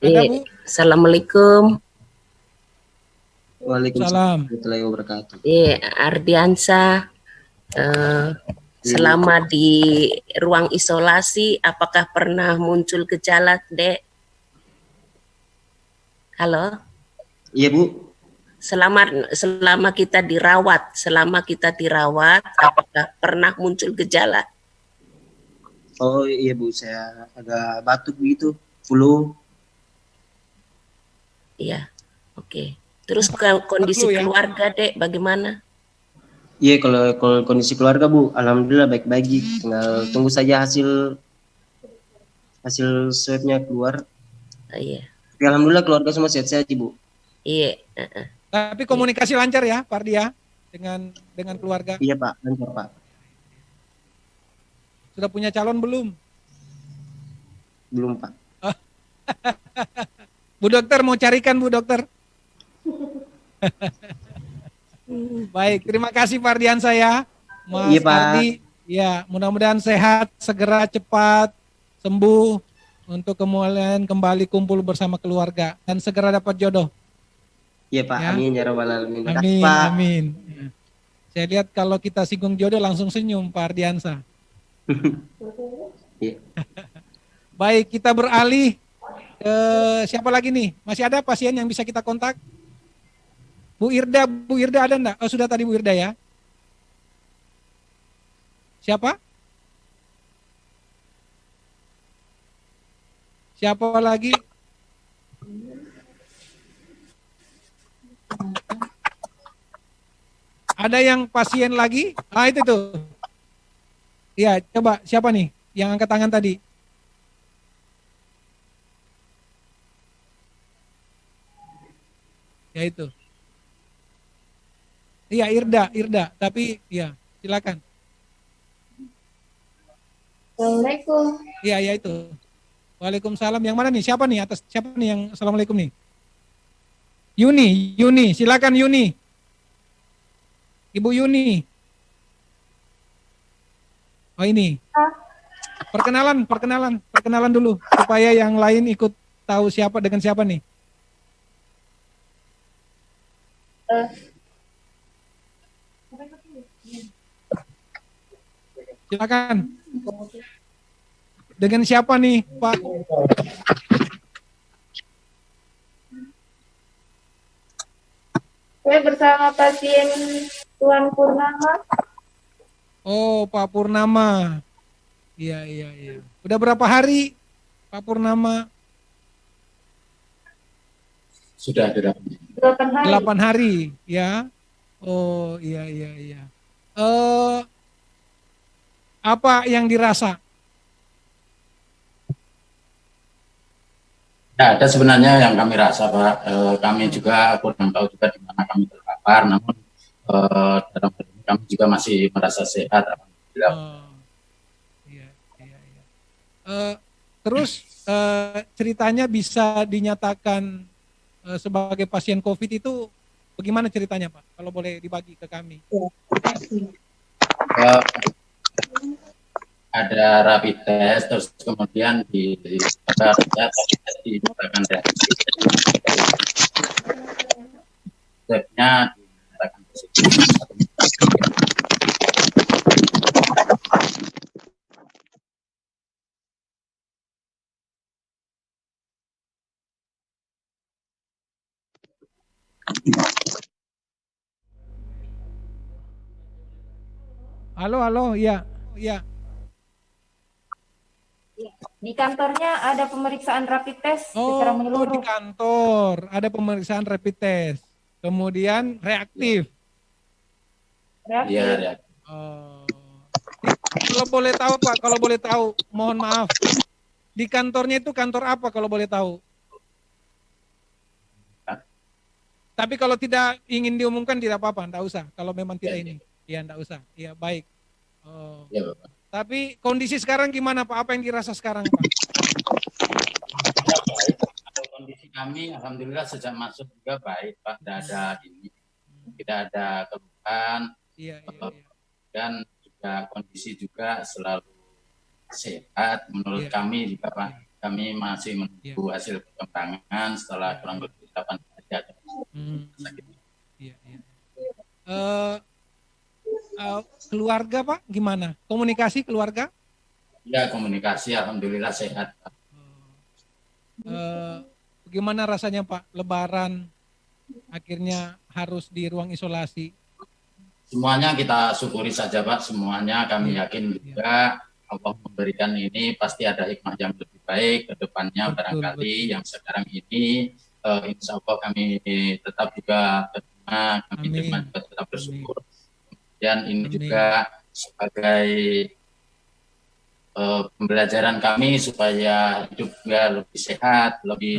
Ada Bu? Assalamualaikum. Waalaikumsalam warahmatullahi wabarakatuh. Ardiansa, selama di ruang isolasi, apakah pernah muncul gejala, Dek? Halo? Iya Bu. Selama kita dirawat, apakah pernah muncul gejala? Oh iya Bu, saya agak batuk gitu, flu. Iya, oke. Terus kondisi keluarga, Dek, bagaimana? Iya, kalau kondisi keluarga Bu, alhamdulillah baik-baik. Tinggal tunggu saja hasil swabnya keluar. Iya. Tapi alhamdulillah keluarga semua sehat-sehat Bu. Iya. Tapi komunikasi lancar ya, Pak Ardi ya, dengan keluarga. Iya Pak, lancar Pak. Sudah punya calon belum? Belum Pak. Bu Dokter mau carikan Bu Dokter. Baik, terima kasih Pak Ardiansa ya, Mas iya, Pak. Ardi. Ya, mudah-mudahan sehat, segera cepat sembuh untuk kemudian kembali kumpul bersama keluarga dan segera dapat jodoh. Iya Pak, ya. Amin ya rabbal alamin. Amin, Pak. amin. Ya. Saya lihat kalau kita singgung jodoh langsung senyum Pak Ardiansa. Ya. Baik, kita beralih ke siapa lagi nih? Masih ada pasien yang bisa kita kontak? Bu Irda ada enggak? Oh sudah tadi Bu Irda ya. Siapa? Siapa lagi? Ada yang pasien lagi? Ah itu tuh. Iya, coba siapa nih yang angkat tangan tadi? Ya itu. Iya Irda, tapi ya silakan. Assalamualaikum. Iya ya itu. Waalaikumsalam. Yang mana nih? Siapa nih atas? Siapa nih yang assalamualaikum nih? Yuni, silakan Yuni. Ibu Yuni. Oh ini. Perkenalan dulu supaya yang lain ikut tahu siapa dengan siapa nih. Silakan. Dengan siapa nih, Pak? Saya bersama pasien Tuan Purnama. Oh, Pak Purnama. Iya, iya, iya. Udah berapa hari, Pak Purnama? Sudah 8 hari. 8 hari, ya. Oh, iya, iya, iya. Apa yang dirasa? Ya, ada sebenarnya yang kami rasa, Pak. Kami juga kurang tahu juga di mana kami terpapar, namun dalam hal ini kami juga masih merasa sehat. Alhamdulillah. Iya, iya, iya. Terus ceritanya bisa dinyatakan sebagai pasien COVID itu bagaimana ceritanya, Pak? Kalau boleh dibagi ke kami. Ada rapid test, terus kemudian dinyatakan reaktif. Stepnya dinyatakan positif. Halo, halo, iya, iya. Di kantornya ada pemeriksaan rapid test secara menyeluruh. Di kantor ada pemeriksaan rapid test, kemudian reaktif. Iya, reaktif. Kalau boleh tahu, Pak, kalau boleh tahu, mohon maaf. Di kantornya itu kantor apa kalau boleh tahu? Tapi kalau tidak ingin diumumkan tidak apa-apa, enggak usah. Kalau memang tidak ini, ya enggak usah. Iya, baik. Ya, Bapak. Tapi kondisi sekarang gimana, Pak? Apa yang dirasa sekarang, Pak? Ya, baik. Kondisi kami alhamdulillah sejak masuk juga baik, Pak. Tidak ada keluhan. Iya, iya, iya. Dan juga kondisi juga selalu sehat menurut kami juga, Pak. Kami masih menunggu hasil perkembangan setelah kurang lebih 8 hari ada sakit. Iya, iya. Keluarga, Pak, gimana? Komunikasi keluarga? Ya, komunikasi alhamdulillah sehat, Pak. Bagaimana rasanya, Pak, Lebaran akhirnya harus di ruang isolasi? Semuanya kita syukuri saja, Pak. Semuanya kami yakin juga Allah memberikan ini pasti ada hikmah yang lebih baik ke depannya. Barangkali yang sekarang ini insya Allah kami tetap juga terima, kami terima juga tetap bersyukur. Dan ini juga sebagai pembelajaran kami supaya hidup juga lebih sehat, lebih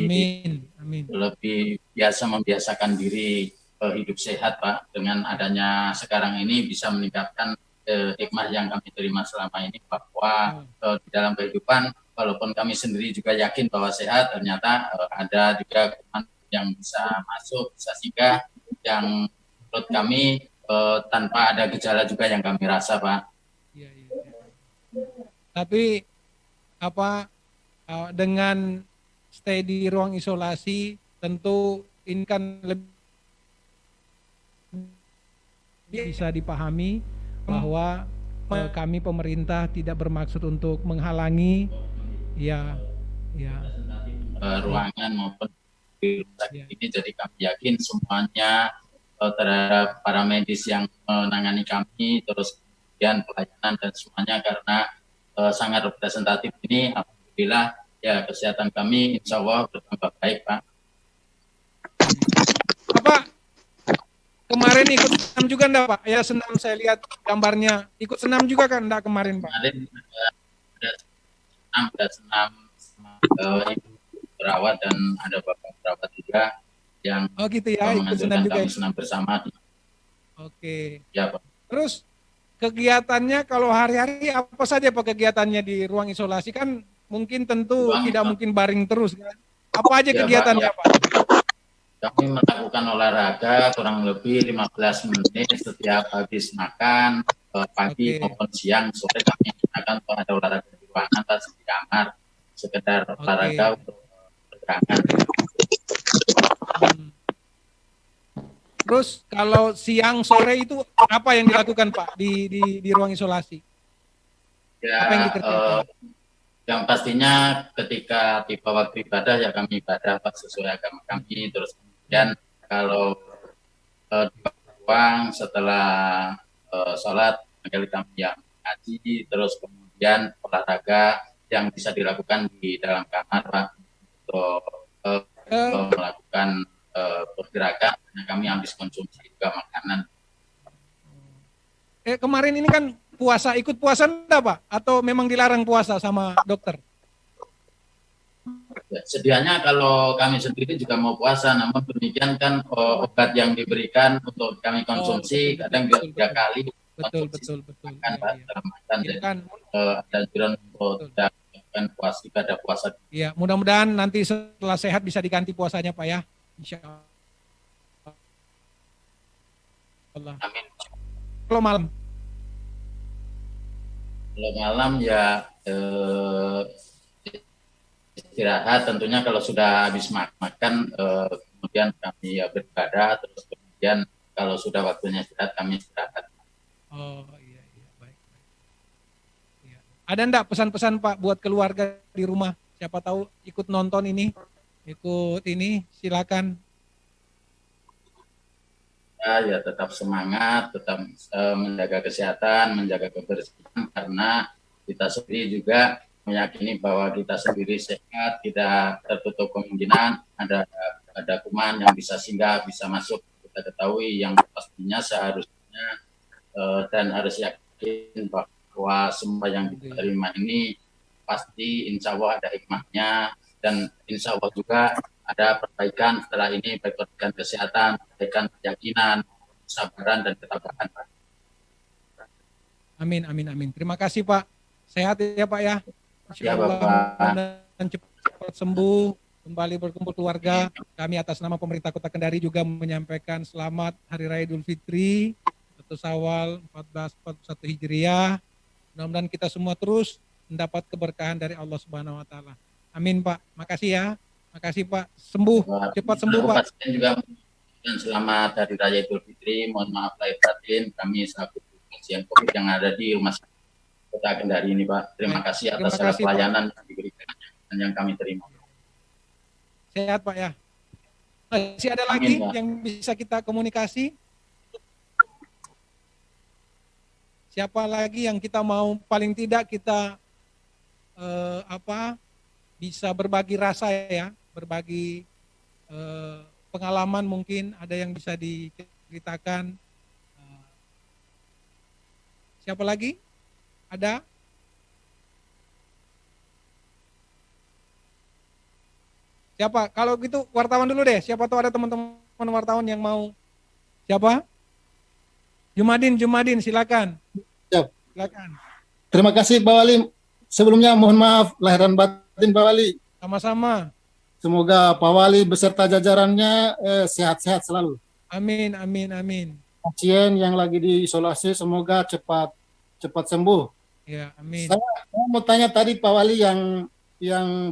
biasa membiasakan diri hidup sehat, Pak. Dengan adanya sekarang ini bisa meningkatkan hikmah yang kami terima selama ini bahwa di dalam kehidupan walaupun kami sendiri juga yakin bahwa sehat, ternyata ada juga kuman yang bisa masuk, bisa singgah yang menurut kami tanpa ada gejala juga yang kami rasa, Pak. Iya, iya. Tapi dengan stay di ruang isolasi tentu ini kan lebih bisa dipahami bahwa kami pemerintah tidak bermaksud untuk menghalangi ruangan maupun di rumah sakit ini. Jadi kami yakin semuanya terhadap para medis yang menangani kami, terus kemudian pelayanan dan semuanya, karena sangat representatif ini, alhamdulillah ya kesehatan kami insya Allah bertambah baik, Pak. Bapak kemarin ikut senam juga enggak, Pak? Ya, senam saya lihat gambarnya. Ikut senam juga kan enggak kemarin, Pak? Kemarin ada senam sama ibu perawat dan ada bapak perawat juga yang gitu ya, ikut senam juga. Kami senam bersama. Oke. Ya, Pak. Terus kegiatannya kalau hari-hari apa saja, Pak, kegiatannya di ruang isolasi? Kan mungkin tentu tidak mungkin baring terus kan? Apa aja kegiatannya, Pak? Kami melakukan olahraga kurang lebih 15 menit setiap habis makan, pagi maupun siang, sore kami akan ada olahraga di ruangan atau di kamar, sekedar olahraga untuk bergerangan. Terus kalau siang sore itu apa yang dilakukan Pak di ruang isolasi? Ya, apa yang dikerjakan? Yang pastinya ketika tiba waktu ibadah ya kami ibadah Pak sesuai agama kami. Terus kemudian kalau di ruang setelah sholat kami yang ngaji, terus kemudian olahraga yang bisa dilakukan di dalam kamar Pak untuk melakukan pergerakan. Kami habis konsumsi juga makanan. Kemarin ini kan puasa, ikut puasa enggak Pak? Atau memang dilarang puasa sama dokter? Ya, sedianya kalau kami sendiri juga mau puasa, namun demikian kan obat yang diberikan untuk kami konsumsi kadang juga 3 kali. Betul. Kan Pak, jadi kan ada anjuran untuk tidak melakukan puasa, ibadah puasa. Iya, mudah-mudahan nanti setelah sehat bisa diganti puasanya Pak ya. Insya Allah. Amin. Kalau malam? Kalau malam ya istirahat tentunya kalau sudah habis makan, kemudian kami ya beribadah, terus kemudian kalau sudah waktunya istirahat kami istirahat. Oh iya baik. Iya. Ada enggak pesan-pesan Pak buat keluarga di rumah? Siapa tahu ikut nonton ini, silakan. Ya tetap semangat, tetap menjaga kesehatan, menjaga kebersihan, karena kita sendiri juga meyakini bahwa kita sendiri sehat, tidak tertutup kemungkinan ada kuman yang bisa singgah, bisa masuk. Kita ketahui yang pastinya seharusnya dan harus yakin bahwa semua yang kita terima ini pasti insya Allah ada hikmahnya, dan insya Allah juga ada perbaikan setelah ini, baik perbaikan kesehatan, perbaikan keyakinan, kesabaran, dan ketabahan. Amin. Terima kasih Pak. Sehat ya Pak ya. Ya Bapak. Dan cepat sembuh, kembali berkumpul keluarga. Kami atas nama pemerintah Kota Kendari juga menyampaikan selamat Hari Raya Idul Fitri 1 Syawal 1441 Hijriah. Mudah-mudahan kita semua terus mendapat keberkahan dari Allah Subhanahu wa taala. Amin Pak. Makasih ya. Makasih Pak, cepat sembuh Pak. Juga dan selamat Hari Raya Idul Fitri. Mohon maaf lahir batin kami selaku pasien COVID yang ada di Rumah Sakit Kota Kendari ini Pak. Terima kasih atas segala pelayanan yang diberikan dan yang kami terima. Sehat Pak ya. Masih ada lagi yang bisa kita komunikasi? Siapa lagi yang kita mau paling tidak kita bisa berbagi rasa ya, berbagi pengalaman, mungkin ada yang bisa diceritakan. Siapa lagi? Ada? Siapa? Kalau gitu wartawan dulu deh. Siapa tahu ada teman-teman wartawan yang mau. Siapa? Jumadin, silakan. Silakan. Terima kasih Pak Wali. Sebelumnya mohon maaf lahiran batin Pak Wali. Sama-sama. Semoga Pak Wali beserta jajarannya sehat-sehat selalu. Amin. Pasien yang lagi diisolasi semoga cepat sembuh. Ya, amin. Saya mau tanya tadi Pak Wali yang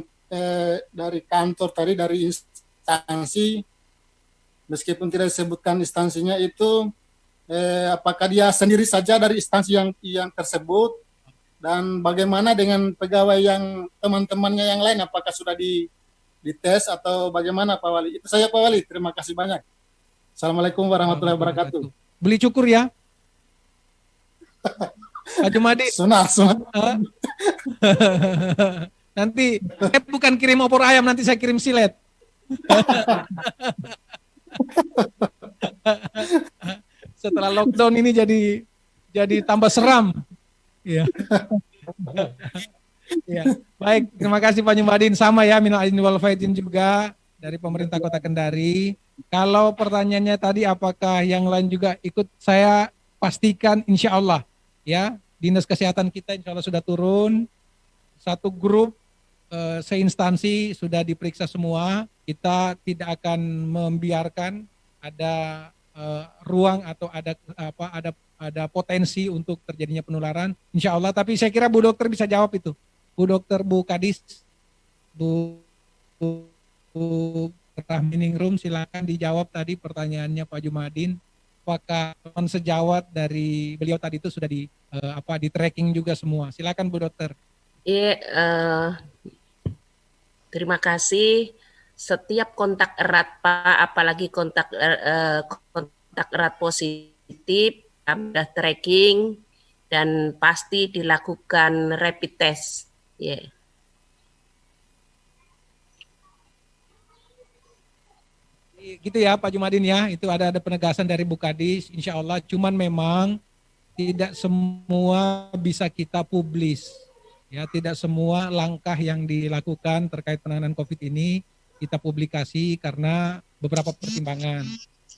dari kantor tadi, dari instansi, meskipun tidak disebutkan instansinya itu, apakah dia sendiri saja dari instansi yang tersebut, dan bagaimana dengan pegawai yang teman-temannya yang lain, apakah sudah dites atau bagaimana Pak Wali? Itu saya Pak Wali, terima kasih banyak. Assalamualaikum warahmatullahi wabarakatuh. Beli cukur ya. Pak Jumadi. Sunah. Nanti bukan kirim opor ayam, nanti saya kirim silet. Setelah lockdown ini jadi tambah seram. Iya. Ya. Baik, terima kasih Pak Jumadin. Sama ya, minal aidin wal faizin juga dari pemerintah Kota Kendari. Kalau pertanyaannya tadi apakah yang lain juga ikut, saya pastikan insya Allah ya, Dinas Kesehatan kita insya Allah sudah turun. Satu grup seinstansi sudah diperiksa semua. Kita tidak akan membiarkan ada ruang atau ada potensi untuk terjadinya penularan, insya Allah. Tapi saya kira Bu Dokter bisa jawab itu. Bu Dokter, Bu Kadis, Bu Rahminingrum, silakan dijawab tadi pertanyaannya Pak Jumadin. Apakah teman sejawat dari beliau tadi itu sudah di tracking juga semua? Silakan Bu Dokter. Iya, terima kasih. Setiap kontak erat Pak, apalagi kontak erat positif, sudah tracking dan pasti dilakukan rapid test. Yeah. Gitu ya Pak Jumadin ya, itu ada penegasan dari Bu Kadis, insya Allah. Cuman memang tidak semua bisa kita publis, ya, tidak semua langkah yang dilakukan terkait penanganan COVID ini kita publikasi karena beberapa pertimbangan.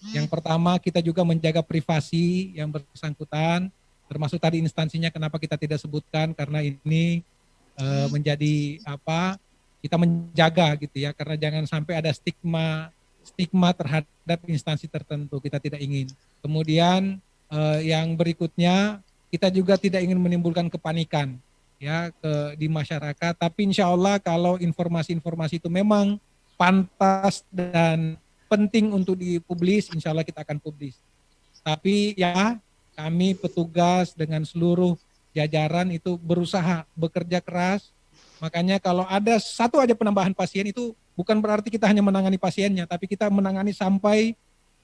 Yang pertama, kita juga menjaga privasi yang bersangkutan, termasuk tadi instansinya kenapa kita tidak sebutkan, karena ini menjadi kita menjaga gitu ya, karena jangan sampai ada stigma terhadap instansi tertentu, kita tidak ingin. Kemudian yang berikutnya, kita juga tidak ingin menimbulkan kepanikan ya di masyarakat, tapi insya Allah kalau informasi-informasi itu memang pantas dan penting untuk dipublis, insya Allah kita akan publis. Tapi ya kami petugas dengan seluruh jajaran itu berusaha bekerja keras. Makanya kalau ada satu aja penambahan pasien itu bukan berarti kita hanya menangani pasiennya, tapi kita menangani sampai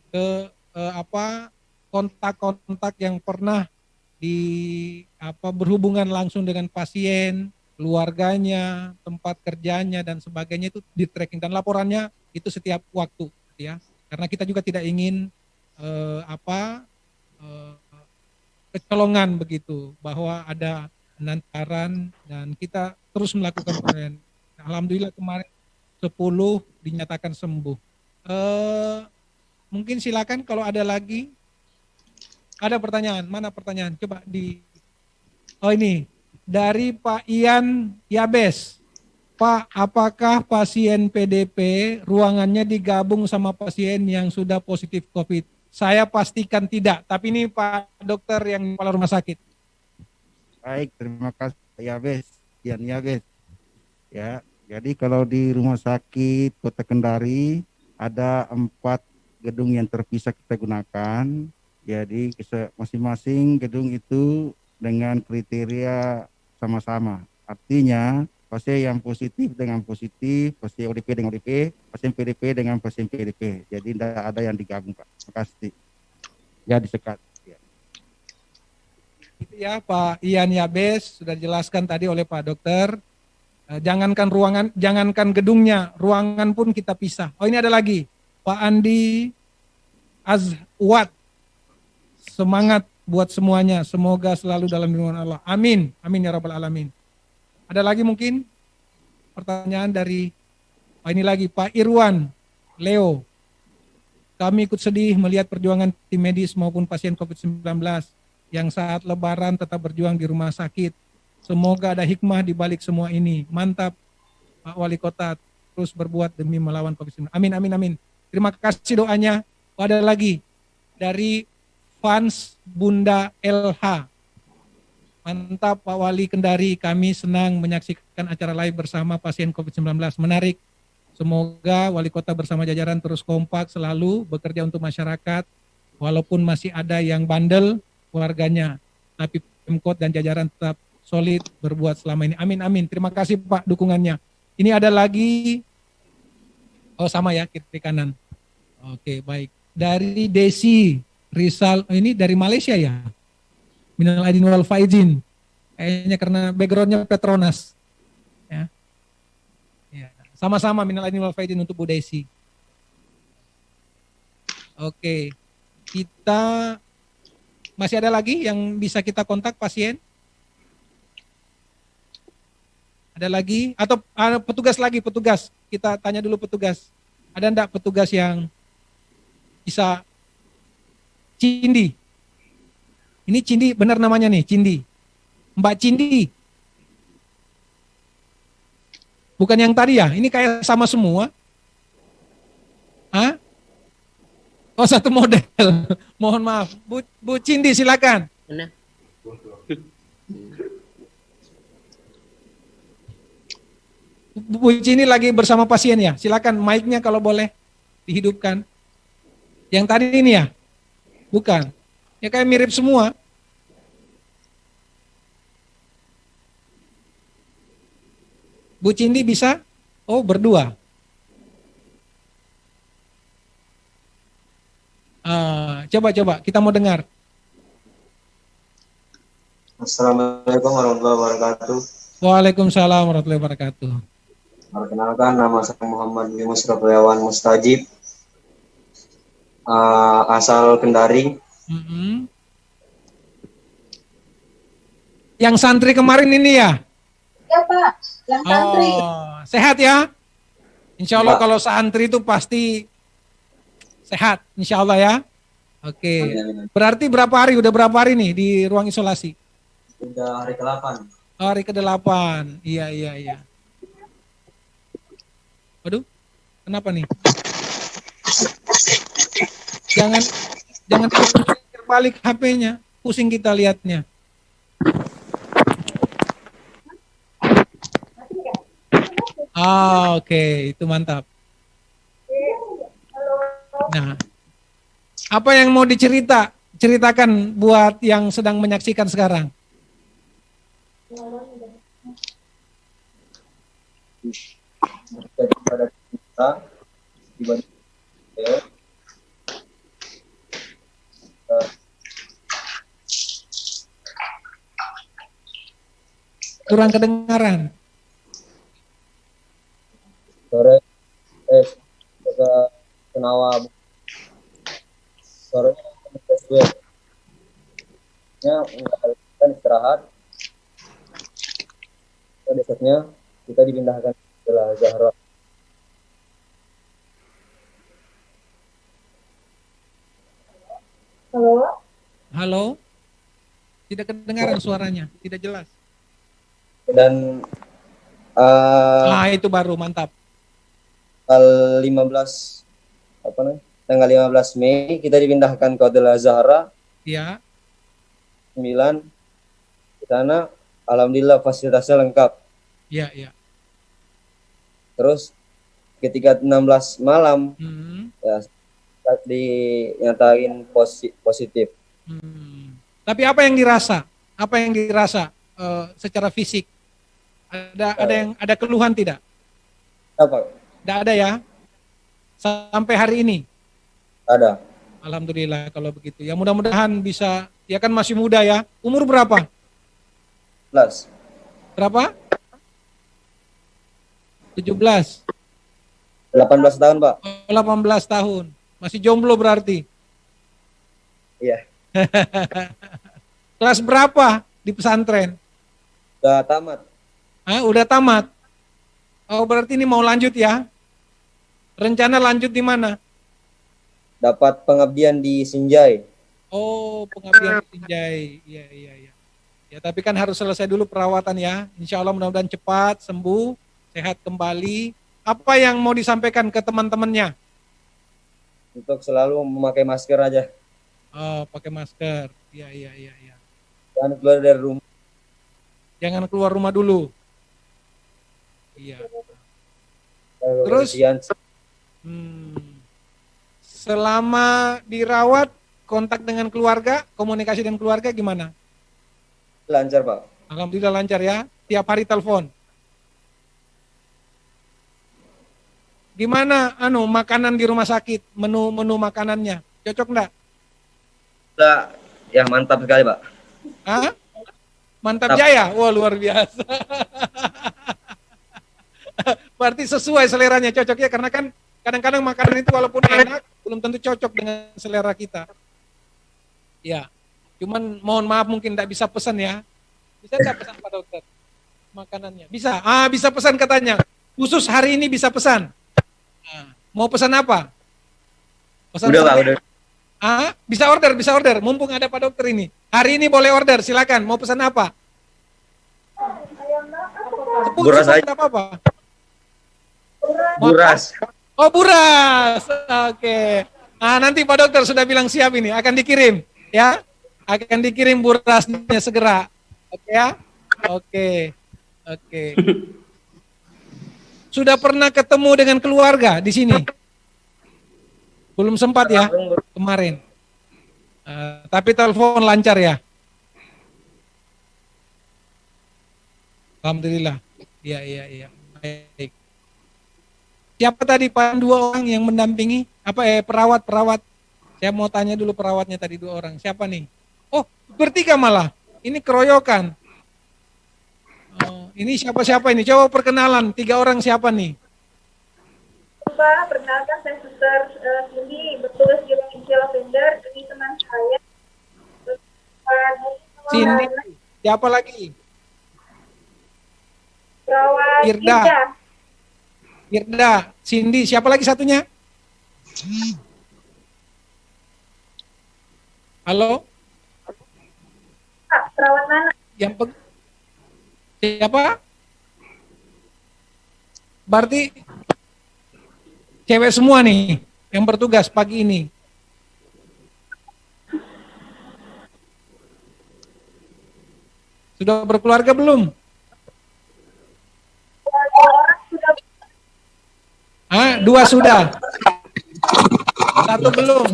ke kontak-kontak yang pernah berhubungan langsung dengan pasien, keluarganya, tempat kerjanya dan sebagainya itu di tracking dan laporannya itu setiap waktu, ya. Karena kita juga tidak ingin kecolongan begitu bahwa ada penantaran dan kita terus melakukan penelitian. Alhamdulillah kemarin 10 dinyatakan sembuh. Mungkin silakan kalau ada lagi. Ada pertanyaan, mana pertanyaan? Coba ini dari Pak Ian Yabes. Pak, apakah pasien PDP ruangannya digabung sama pasien yang sudah positif COVID? Saya pastikan tidak, tapi ini Pak Dokter yang kepala rumah sakit. Baik, terima kasih Pak Yabes, Ian Yabes. Ya, jadi kalau di Rumah Sakit Kota Kendari ada 4 gedung yang terpisah kita gunakan. Jadi masing-masing gedung itu dengan kriteria sama-sama. Artinya pasien yang positif dengan positif, pasien ODP dengan ODP, pasien PDP dengan pasien PDP. Jadi tidak ada yang digabung, Pak. Terima kasih. Ya, disekat. Ya. Itu ya Pak Ian Yabes, sudah dijelaskan tadi oleh Pak Dokter. Jangankan ruangan, jangankan gedungnya, ruangan pun kita pisah. Oh, ini ada lagi, Pak Andi Azwat. Semangat buat semuanya, semoga selalu dalam lindungan Allah. Amin, amin ya rabbal alamin. Ada lagi mungkin pertanyaan dari ini lagi Pak Irwan Leo. Kami ikut sedih melihat perjuangan tim medis maupun pasien COVID-19 yang saat lebaran tetap berjuang di rumah sakit. Semoga ada hikmah di balik semua ini. Mantap Pak Wali Kota, terus berbuat demi melawan COVID-19. Amin, amin, amin. Terima kasih doanya. Ada lagi dari Fans Bunda LH. Mantap Pak Wali Kendari, kami senang menyaksikan acara live bersama pasien COVID-19. Menarik. Semoga Wali Kota bersama jajaran terus kompak selalu bekerja untuk masyarakat. Walaupun masih ada yang bandel warganya, tapi Pemkot dan jajaran tetap solid berbuat selama ini. Amin, amin. Terima kasih Pak dukungannya. Ini ada lagi, oh sama ya, kiri kanan. Oke, baik. Dari Desi Rizal, ini dari Malaysia ya? Minal aidin wal faizin. Kayaknya karena backgroundnya Petronas. Ya. Ya. Sama-sama minal aidin wal faizin untuk Bu Desi. Oke. Kita masih ada lagi yang bisa kita kontak pasien? Ada lagi? Atau petugas lagi, petugas. Kita tanya dulu petugas. Ada enggak petugas yang bisa Cindi? Ini Cindi benar namanya nih, Cindi. Mbak Cindi. Bukan yang tadi ya? Ini kayak sama semua. Hah? Oh, satu model. Mohon maaf. Bu Cindi silakan. Benar. Bu Cindi lagi bersama pasien ya? Silakan mic-nya kalau boleh. dihidupkan. Yang tadi ini ya? Bukan. Ya kayak mirip semua. Bu Cindi bisa? Oh, berdua. Coba kita mau dengar. Assalamualaikum warahmatullahi wabarakatuh. Waalaikumsalam warahmatullahi wabarakatuh. Perkenalkan, nama saya Muhammad Musrafayawan Mustajib, asal Kendari. Yang santri kemarin ini ya? Ya Pak, yang santri. Sehat ya? Insya Allah kalau santri itu pasti sehat, insya Allah ya. Oke. Berarti berapa hari? Udah berapa hari nih di ruang isolasi? Udah hari ke-8. Hari ke-8. Iya. Waduh, kenapa nih? Jangan balik HP-nya, pusing kita lihatnya. Oke, itu mantap. Nah, apa yang mau ceritakan buat yang sedang menyaksikan sekarang? Pada kita dibanding kurang kedengaran. sore Kenawa sorenya mengadakan istirahat. Besoknya kita dipindahkan ke Zahra. Halo? Tidak kedengaran suaranya, tidak jelas. Dan itu baru mantap. Tanggal 15 Mei kita dipindahkan ke Hotel Zahra. Iya. 9 di sana, alhamdulillah fasilitasnya lengkap. Iya. Terus ketika 16 malam ya dinyatain positif. Tapi apa yang dirasa? Secara fisik? Ada keluhan tidak? Apa? Tidak ada ya? Sampai hari ini? Ada. Alhamdulillah kalau begitu. Ya mudah-mudahan bisa, ya kan masih muda ya. Umur berapa? 17. Berapa? 17. 18 tahun, Pak. 18 tahun. Masih jomblo berarti? Iya. Kelas berapa di pesantren? Udah tamat. Udah tamat. Oh, berarti ini mau lanjut ya? Rencana lanjut di mana? Dapat pengabdian di Sinjai. Oh, pengabdian di Sinjai. Iya. Ya, tapi kan harus selesai dulu perawatan ya. Insya Allah mudah-mudahan cepat sembuh, sehat kembali. Apa yang mau disampaikan ke teman-temannya? Untuk selalu memakai masker aja. Oh, pakai masker. Iya. Jangan keluar dari rumah. Jangan keluar rumah dulu. Iya. Terus selama dirawat, kontak dengan keluarga, komunikasi dengan keluarga gimana? Lancar, Pak. Alhamdulillah lancar ya. Tiap hari telepon. Gimana makanan di rumah sakit, menu makanannya? Cocok enggak? Ya mantap sekali, Pak. Mantap jaya? Wah, luar biasa. Berarti sesuai seleranya, cocok ya, karena kan kadang-kadang makanan itu walaupun enak belum tentu cocok dengan selera kita. Ya, cuman mohon maaf mungkin tidak bisa pesan ya. Bisa nggak pesan Pak Dokter makanannya? Bisa. Bisa pesan katanya. Khusus hari ini bisa pesan. Mau pesan apa? Pesan udah. Bisa order. Mumpung ada Pak Dokter ini. Hari ini boleh order, silakan. Mau pesan apa? Buras aja. Apa? Buras. Oh, buras. Oke. Nanti Pak Dokter sudah bilang siap ini, akan dikirim ya. Akan dikirim burasnya segera. Oke ya? Oke. Sudah pernah ketemu dengan keluarga di sini? Belum sempat ya kemarin. Tapi telepon lancar ya. Alhamdulillah. Iya. Baik. Siapa tadi Pak 2 orang yang mendampingi? Perawat. Saya mau tanya dulu perawatnya tadi 2 orang. Siapa nih? Oh, bertiga malah. Ini keroyokan. Ini siapa-siapa ini? Coba perkenalan. 3 orang siapa nih? Pak, perkenalkan saya Suster Cindy, bertugas di ruang IC Lavender. Ini teman saya. Cindy. Siapa lagi? Perawat Irda. Cindy. Siapa lagi satunya? Halo? Pak, perawat mana? Siapa? Berarti cewek semua nih yang bertugas pagi ini. Sudah berkeluarga belum? 2 sudah. 1 belum.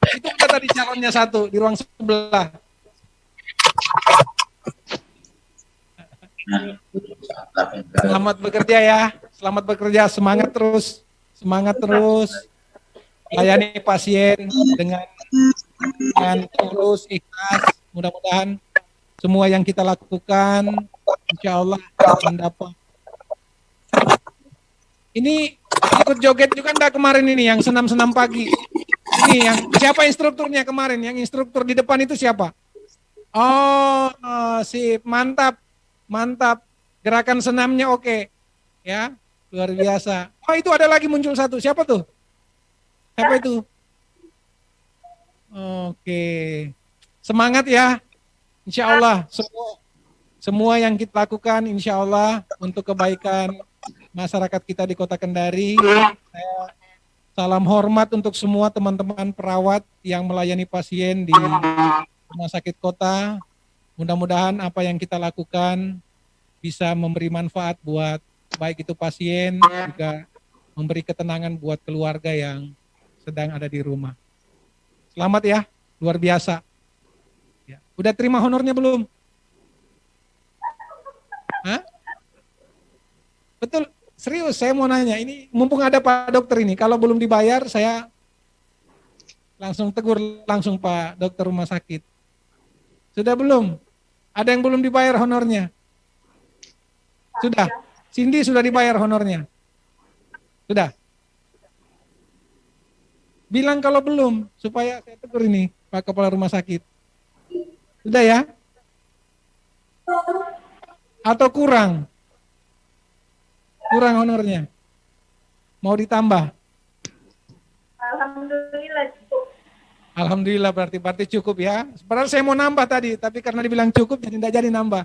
Itu udah tadi calonnya 1 di ruang sebelah. Selamat bekerja ya. Selamat bekerja, semangat terus. Layani pasien dengan tulus, ikhlas. Mudah-mudahan semua yang kita lakukan insya Allah mendapat. Ini ikut joget juga enggak kemarin ini yang senam-senam pagi? Ini yang siapa instrukturnya kemarin? Yang instruktur di depan itu siapa? Oh, sip, mantap. Gerakan senamnya oke. Ya, luar biasa. Oh, itu ada lagi muncul 1. Siapa tuh? Siapa itu? Oke. Semangat ya. Insya Allah semua yang kita lakukan insya Allah untuk kebaikan masyarakat kita di Kota Kendari. Saya salam hormat untuk semua teman-teman perawat yang melayani pasien di rumah sakit kota. Mudah-mudahan apa yang kita lakukan bisa memberi manfaat buat baik itu pasien, juga memberi ketenangan buat keluarga yang sedang ada di rumah. Selamat ya, luar biasa. Ya. Udah terima honornya belum? Hah? Betul, serius saya mau nanya, ini mumpung ada Pak Dokter ini, kalau belum dibayar saya langsung tegur langsung Pak Dokter rumah sakit. Sudah belum? Ada yang belum dibayar honornya? Sudah? Cindy sudah dibayar honornya? Sudah? Bilang kalau belum, supaya saya tegur ini Pak Kepala Rumah Sakit. Sudah ya? Atau kurang? Kurang honornya? Mau ditambah? Alhamdulillah cukup. Alhamdulillah berarti cukup ya. Padahal saya mau nambah tadi, tapi karena dibilang cukup jadi tidak jadi nambah.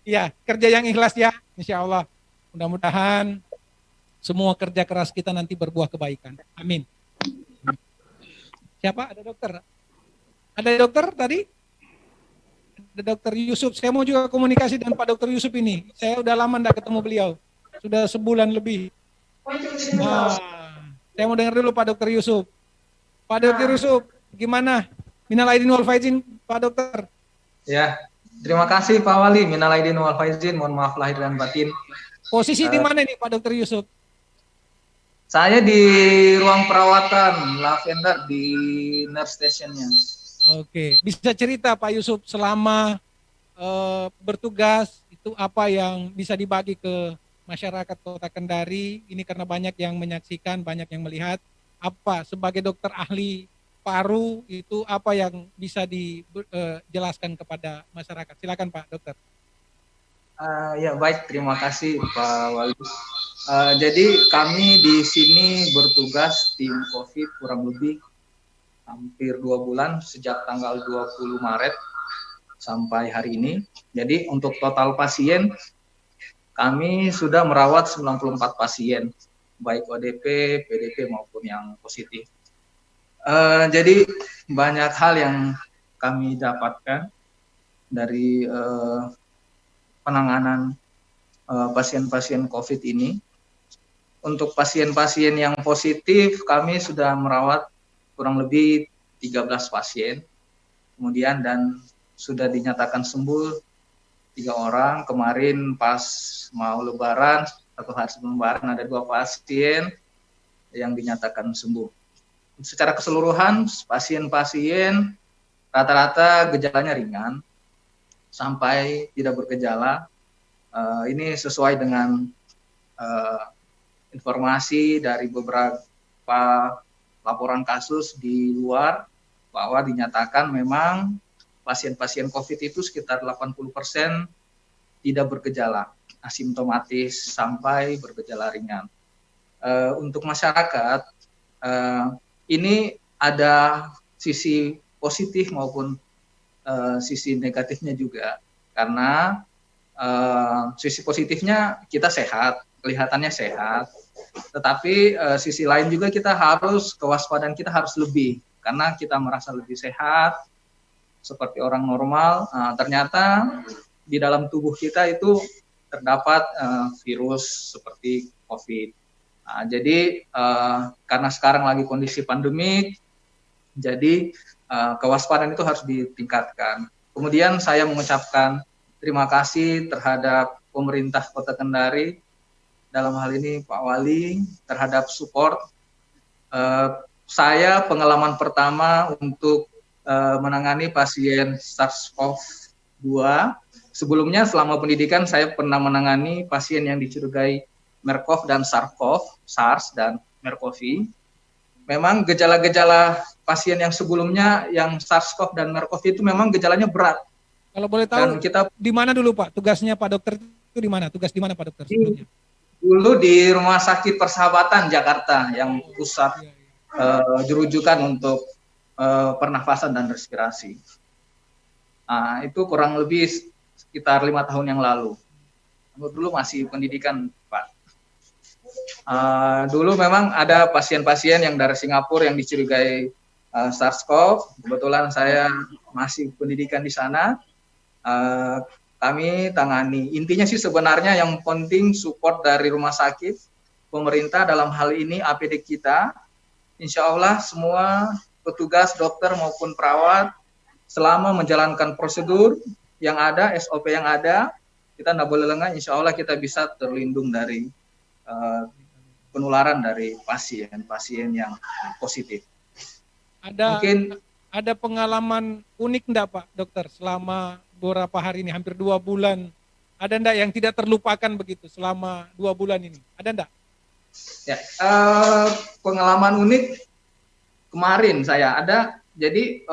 Ya, kerja yang ikhlas ya, insya Allah. Mudah-mudahan semua kerja keras kita nanti berbuah kebaikan. Amin. Siapa? Ada dokter? Ada dokter tadi? Ada Dokter Yusuf. Saya mau juga komunikasi dengan Pak Dokter Yusuf ini. Saya udah lama tidak ketemu beliau. Sudah sebulan lebih. Saya mau dengar dulu Pak Dokter Yusuf. Pak Dokter Yusuf, gimana? Minal aidin wal faizin, Pak Dokter. Ya, terima kasih Pak Wali. Minal aidin wal faizin, mohon maaf lahir dan batin. Posisi di mana nih Pak Dokter Yusuf? Saya di ruang perawatan Lavender di nurse stationnya. Oke, bisa cerita Pak Yusuf selama bertugas itu apa yang bisa dibagi ke masyarakat Kota Kendari? Ini karena banyak yang menyaksikan, banyak yang melihat. Apa sebagai dokter ahli paru itu apa yang bisa dijelaskan kepada masyarakat? Silakan Pak Dokter. Ya baik, terima kasih Pak Wali. Jadi kami di sini bertugas tim COVID kurang lebih hampir 2 bulan sejak tanggal 20 Maret sampai hari ini. Jadi untuk total pasien kami sudah merawat 94 pasien, baik ODP, PDP maupun yang positif. Jadi banyak hal yang kami dapatkan dari penanganan pasien-pasien COVID ini. untuk pasien-pasien yang positif, kami sudah merawat kurang lebih 13 pasien. Kemudian dan sudah dinyatakan sembuh 3 orang. Kemarin pas mau lebaran, 1 hari sebelum lebaran ada 2 pasien yang dinyatakan sembuh. Secara keseluruhan pasien-pasien rata-rata gejalanya ringan sampai tidak bergejala. Ini sesuai dengan informasi dari beberapa laporan kasus di luar bahwa dinyatakan memang pasien-pasien COVID itu sekitar 80% tidak bergejala, asimptomatis sampai bergejala ringan. Untuk masyarakat, ini ada sisi positif maupun sisi negatifnya juga, karena sisi positifnya kita sehat, kelihatannya sehat, tetapi sisi lain juga kita harus, kewaspadaan kita harus lebih, karena kita merasa lebih sehat seperti orang normal. Ternyata di dalam tubuh kita itu terdapat virus seperti COVID. Jadi karena sekarang lagi kondisi pandemik, jadi kewaspadaan itu harus ditingkatkan. Kemudian saya mengucapkan terima kasih terhadap pemerintah Kota Kendari, dalam hal ini Pak Wali, terhadap support. Saya pengalaman pertama untuk menangani pasien SARS-CoV-2. Sebelumnya selama pendidikan saya pernah menangani pasien yang dicurigai MERS-CoV dan SARS dan MERS-CoV. Memang gejala-gejala pasien yang sebelumnya yang SARS-CoV dan MERS-CoV itu memang gejalanya berat. Kalau boleh tahu, di mana dulu Pak tugasnya Pak Dokter itu di mana? Tugas di mana Pak Dokter sebelumnya? Dulu di Rumah Sakit Persahabatan Jakarta yang pusat rujukan untuk pernafasan dan respirasi. Itu kurang lebih sekitar 5 tahun yang lalu. Dulu masih pendidikan Pak. Dulu memang ada pasien-pasien yang dari Singapura yang dicurigai SARS-CoV. Kebetulan saya masih pendidikan di sana. Kami tangani. Intinya sih sebenarnya yang penting support dari rumah sakit, pemerintah dalam hal ini APD kita. Insya Allah semua petugas dokter maupun perawat selama menjalankan prosedur yang ada, SOP yang ada, kita tidak boleh lengah. Insya Allah kita bisa terlindung dari penularan dari pasien yang positif. Ada pengalaman unik enggak Pak Dokter selama beberapa hari ini, hampir 2 bulan, ada enggak yang tidak terlupakan begitu selama 2 bulan ini? Ada enggak? Ya, pengalaman unik kemarin saya ada. Jadi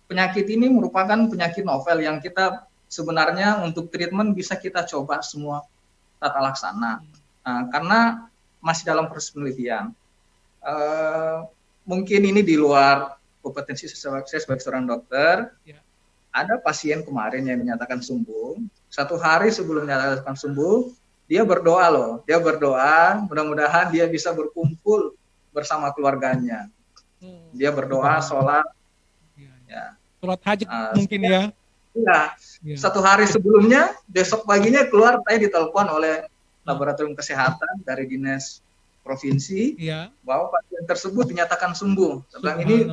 penyakit ini merupakan penyakit novel yang kita sebenarnya untuk treatment bisa kita coba semua tata laksana. Karena masih dalam proses penelitian. Mungkin ini di luar kompetensi saya sebagai seorang dokter. Ya. Ada pasien kemarin yang dinyatakan sembuh. 1 hari sebelum dinyatakan sembuh, dia berdoa loh. Dia berdoa, mudah-mudahan dia bisa berkumpul bersama keluarganya. Dia berdoa, sholat. Ya. Sholat hajat mungkin ya. Iya. 1 hari sebelumnya, besok paginya keluar, saya ditelepon oleh laboratorium kesehatan dari dinas provinsi bahwa pasien tersebut dinyatakan sembuh. Ini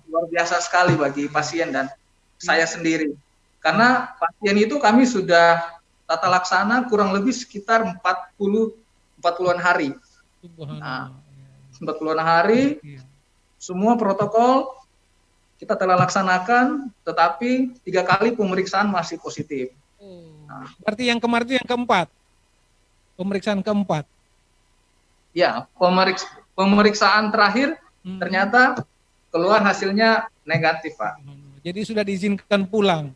luar biasa sekali bagi pasien dan saya sendiri. Karena pasien itu kami sudah tata laksana kurang lebih sekitar 40-an hari. 40-an hari, semua protokol kita telah laksanakan, tetapi 3 kali pemeriksaan masih positif. Berarti yang kemarin itu yang keempat? Pemeriksaan keempat? Ya, pemeriksaan terakhir ternyata keluar hasilnya negatif, Pak. Jadi sudah diizinkan pulang?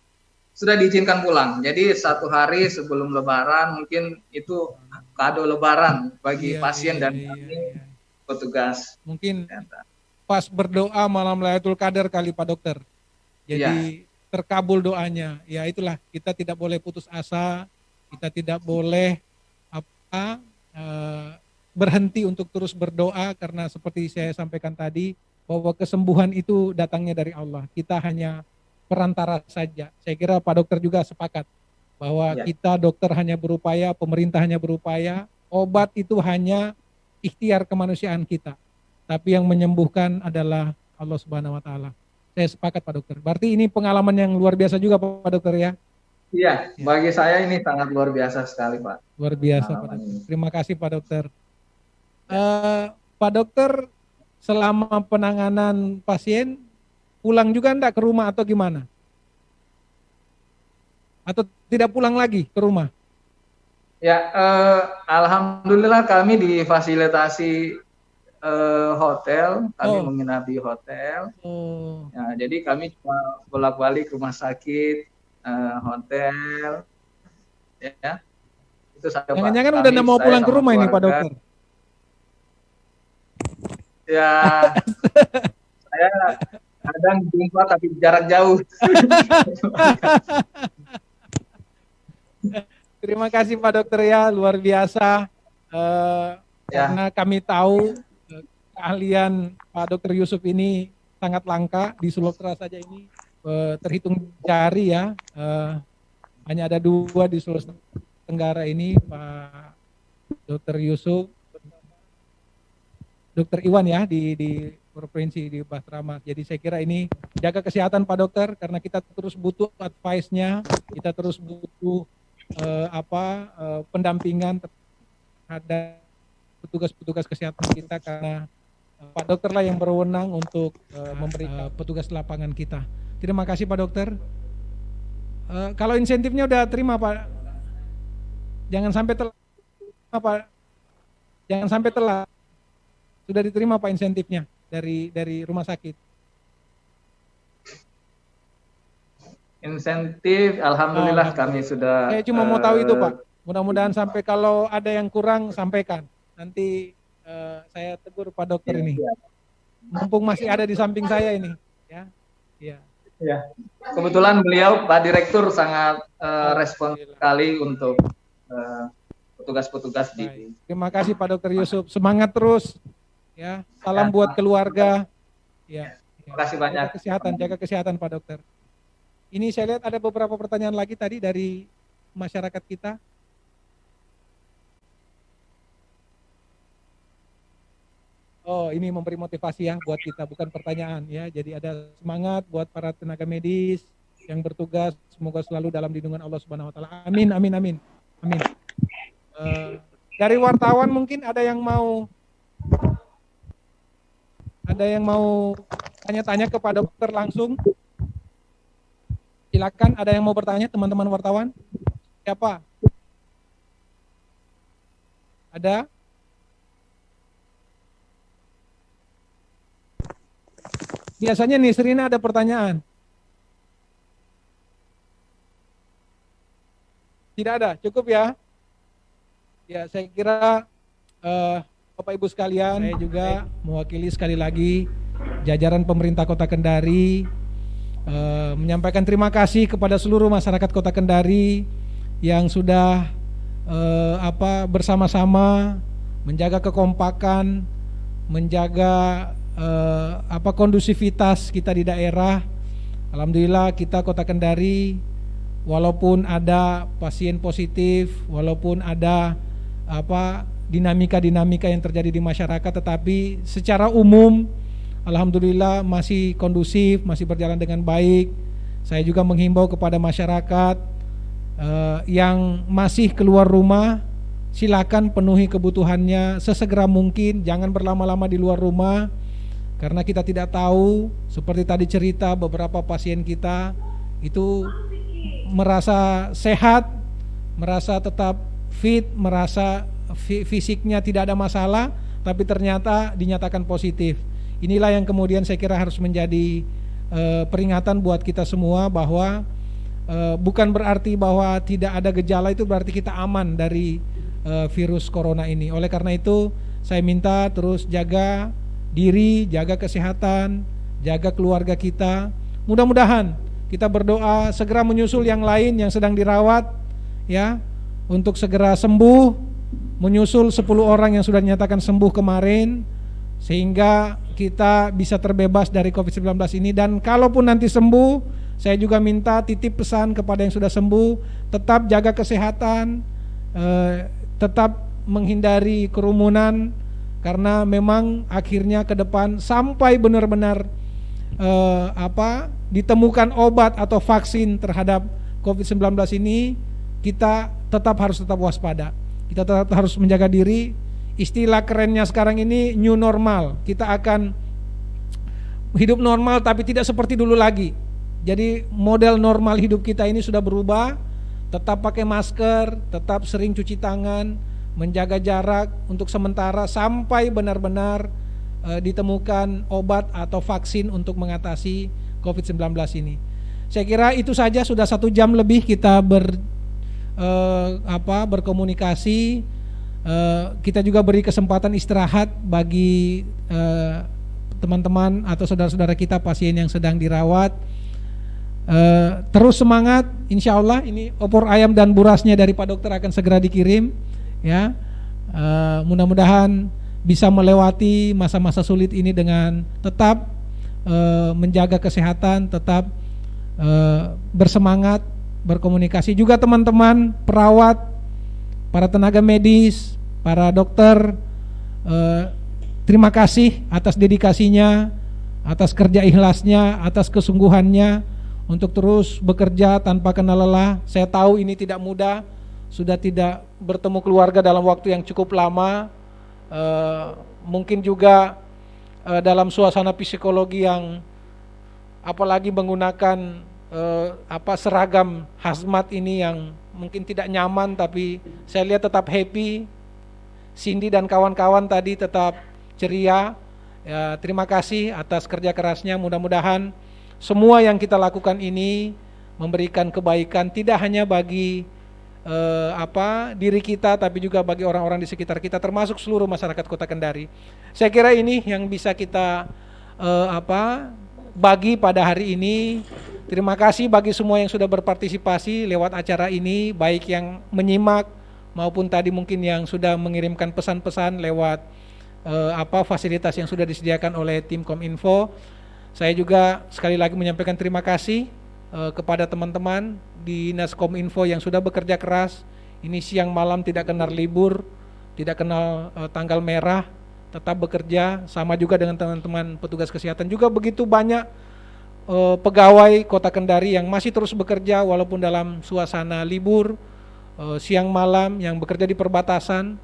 Sudah diizinkan pulang. Jadi 1 hari sebelum lebaran, mungkin itu kado lebaran bagi pasien dan kami petugas. Mungkin pas berdoa malam Lailatul Qadar kali Pak Dokter. Jadi terkabul doanya. Ya itulah, kita tidak boleh putus asa, kita tidak boleh berhenti untuk terus berdoa, karena seperti saya sampaikan tadi, bahwa kesembuhan itu datangnya dari Allah. Kita hanya perantara saja. Saya kira Pak Dokter juga sepakat bahwa kita dokter hanya berupaya, pemerintah hanya berupaya, Obat itu hanya ikhtiar kemanusiaan kita, tapi yang menyembuhkan adalah Allah Subhanahu wa taala. Saya sepakat Pak Dokter. Berarti ini pengalaman yang luar biasa juga Pak Dokter ya? Iya, bagi saya ini sangat luar biasa sekali Pak. Luar biasa Pak Dokter. Terima kasih Pak Dokter. Pak Dokter, selama penanganan pasien pulang juga enggak ke rumah atau gimana? Atau tidak pulang lagi ke rumah? Ya, alhamdulillah kami difasilitasi hotel, kami menginap di hotel. Ya, jadi kami cuma bolak-balik rumah sakit, hotel, ya. Itu saja Pak. Jangan-jangan udah nggak mau pulang ke rumah ini Pak Dokter? Ya, saya kadang jumpa tapi jarak jauh. Terima kasih Pak Dokter ya, luar biasa. Karena kami tahu keahlian Pak Dokter Yusuf ini sangat langka di Sulawesi saja ini terhitung jari ya. Hanya ada 2 di Sulawesi Tenggara ini, Pak Dokter Yusuf, Dokter Iwan ya di provinsi di Basrama. Jadi saya kira ini jaga kesehatan Pak Dokter, karena kita terus butuh advice-nya, kita terus butuh pendampingan terhadap petugas-petugas kesehatan kita, karena Pak Dokter lah yang berwenang untuk memberikan petugas lapangan kita. Terima kasih Pak Dokter. Kalau insentifnya udah terima Pak, jangan sampai telat Pak, jangan sampai telat. Sudah diterima Pak insentifnya dari rumah sakit. Insentif, alhamdulillah kami sudah. Saya cuma mau tahu itu Pak. Mudah-mudahan sampai kalau ada yang kurang sampaikan. Nanti saya tegur Pak Dokter ini. Mumpung masih ada di samping saya ini, ya. Iya. Ya. Kebetulan beliau Pak Direktur sangat respon sekali untuk petugas-petugas di. Terima kasih Pak Dokter Yusuf. Semangat terus. Ya. Salam buat keluarga. Ya. Terima kasih banyak. Jaga kesehatan Pak Dokter. Ini saya lihat ada beberapa pertanyaan lagi tadi dari masyarakat kita. Oh, ini memberi motivasi ya buat kita, bukan pertanyaan ya. Jadi ada semangat buat para tenaga medis yang bertugas, semoga selalu dalam lindungan Allah Subhanahu wa taala. Amin, amin, amin. Amin. Dari wartawan mungkin ada yang mau tanya-tanya kepada dokter langsung. Silakan, ada yang mau bertanya teman-teman wartawan? Siapa? Ada? Biasanya nih Serina ada pertanyaan. Tidak ada, cukup ya? Ya, saya kira Bapak Ibu sekalian, saya juga mewakili sekali lagi jajaran pemerintah Kota Kendari menyampaikan terima kasih kepada seluruh masyarakat Kota Kendari yang sudah bersama-sama menjaga kekompakan, menjaga kondusivitas kita di daerah. Alhamdulillah kita Kota Kendari, walaupun ada pasien positif, walaupun ada dinamika-dinamika yang terjadi di masyarakat, tetapi secara umum alhamdulillah masih kondusif, masih berjalan dengan baik. Saya juga menghimbau kepada masyarakat yang masih keluar rumah, silakan penuhi kebutuhannya sesegera mungkin, jangan berlama-lama di luar rumah, karena kita tidak tahu, seperti tadi cerita beberapa pasien kita itu merasa sehat, merasa tetap fit, merasa fisiknya tidak ada masalah, tapi ternyata dinyatakan positif. Inilah yang kemudian saya kira harus menjadi peringatan buat kita semua, bahwa bukan berarti bahwa tidak ada gejala itu berarti kita aman dari virus corona ini. Oleh karena itu saya minta terus jaga diri, jaga kesehatan, jaga keluarga kita. Mudah-mudahan kita berdoa segera menyusul yang lain yang sedang dirawat ya, untuk segera sembuh, menyusul 10 orang yang sudah dinyatakan sembuh kemarin, sehingga kita bisa terbebas dari COVID-19 ini. Dan kalaupun nanti sembuh, saya juga minta titip pesan kepada yang sudah sembuh, tetap jaga kesehatan, tetap menghindari kerumunan, karena memang akhirnya ke depan sampai benar-benar ditemukan obat atau vaksin terhadap COVID-19 ini, kita tetap harus waspada. Kita tetap harus menjaga diri. Istilah kerennya sekarang ini new normal. Kita akan hidup normal tapi tidak seperti dulu lagi. Jadi model normal hidup kita ini sudah berubah. Tetap pakai masker, tetap sering cuci tangan, menjaga jarak untuk sementara sampai benar-benar ditemukan obat atau vaksin untuk mengatasi COVID-19 ini. Saya kira itu saja, sudah 1 jam lebih kita berkomunikasi. Kita juga beri kesempatan istirahat bagi teman-teman atau saudara-saudara kita pasien yang sedang dirawat. Terus semangat, insya Allah ini opor ayam dan burasnya dari Pak Dokter akan segera dikirim, ya. Mudah-mudahan bisa melewati masa-masa sulit ini dengan tetap menjaga kesehatan, tetap bersemangat, berkomunikasi. Juga teman-teman perawat, para tenaga medis, para dokter, terima kasih atas dedikasinya, atas kerja ikhlasnya, atas kesungguhannya untuk terus bekerja tanpa kenal lelah. Saya tahu ini tidak mudah, sudah tidak bertemu keluarga dalam waktu yang cukup lama, mungkin juga dalam suasana psikologi yang apalagi menggunakan seragam hazmat ini yang mungkin tidak nyaman, tapi saya lihat tetap happy. Cindy dan kawan-kawan tadi tetap ceria. Ya, terima kasih atas kerja kerasnya. Mudah-mudahan semua yang kita lakukan ini memberikan kebaikan tidak hanya bagi diri kita, tapi juga bagi orang-orang di sekitar kita, termasuk seluruh masyarakat Kota Kendari. Saya kira ini yang bisa kita bagi pada hari ini. Terima kasih bagi semua yang sudah berpartisipasi lewat acara ini, baik yang menyimak maupun tadi mungkin yang sudah mengirimkan pesan-pesan lewat fasilitas yang sudah disediakan oleh tim Kominfo. Saya juga sekali lagi menyampaikan terima kasih kepada teman-teman di Dinas Kominfo yang sudah bekerja keras. Ini siang malam tidak kenal libur, tidak kenal tanggal merah, tetap bekerja. Sama juga dengan teman-teman petugas kesehatan, juga begitu banyak pegawai Kota Kendari yang masih terus bekerja walaupun dalam suasana libur, siang malam, yang bekerja di perbatasan.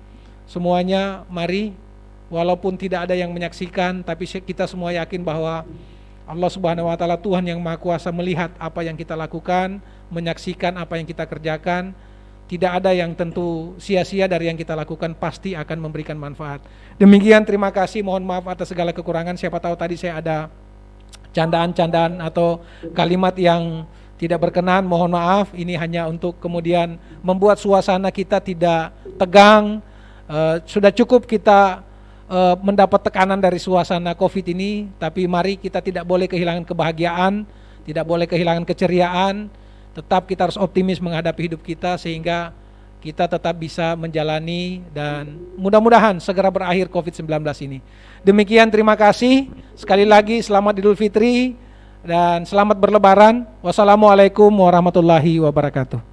Semuanya mari, walaupun tidak ada yang menyaksikan, tapi kita semua yakin bahwa Allah Subhanahu wa Ta'ala, Tuhan yang Maha Kuasa, melihat apa yang kita lakukan, menyaksikan apa yang kita kerjakan. Tidak ada yang tentu sia-sia dari yang kita lakukan, pasti akan memberikan manfaat. Demikian, terima kasih, mohon maaf atas segala kekurangan. Siapa tahu tadi saya ada candaan-candaan atau kalimat yang tidak berkenan, mohon maaf. Ini hanya untuk kemudian membuat suasana kita tidak tegang. Sudah cukup kita mendapat tekanan dari suasana COVID ini, tapi mari kita tidak boleh kehilangan kebahagiaan, tidak boleh kehilangan keceriaan. Tetap kita harus optimis menghadapi hidup kita sehingga kita tetap bisa menjalani dan mudah-mudahan segera berakhir COVID-19 ini. Demikian, terima kasih. Sekali lagi selamat Idul Fitri dan selamat berlebaran. Wassalamualaikum warahmatullahi wabarakatuh.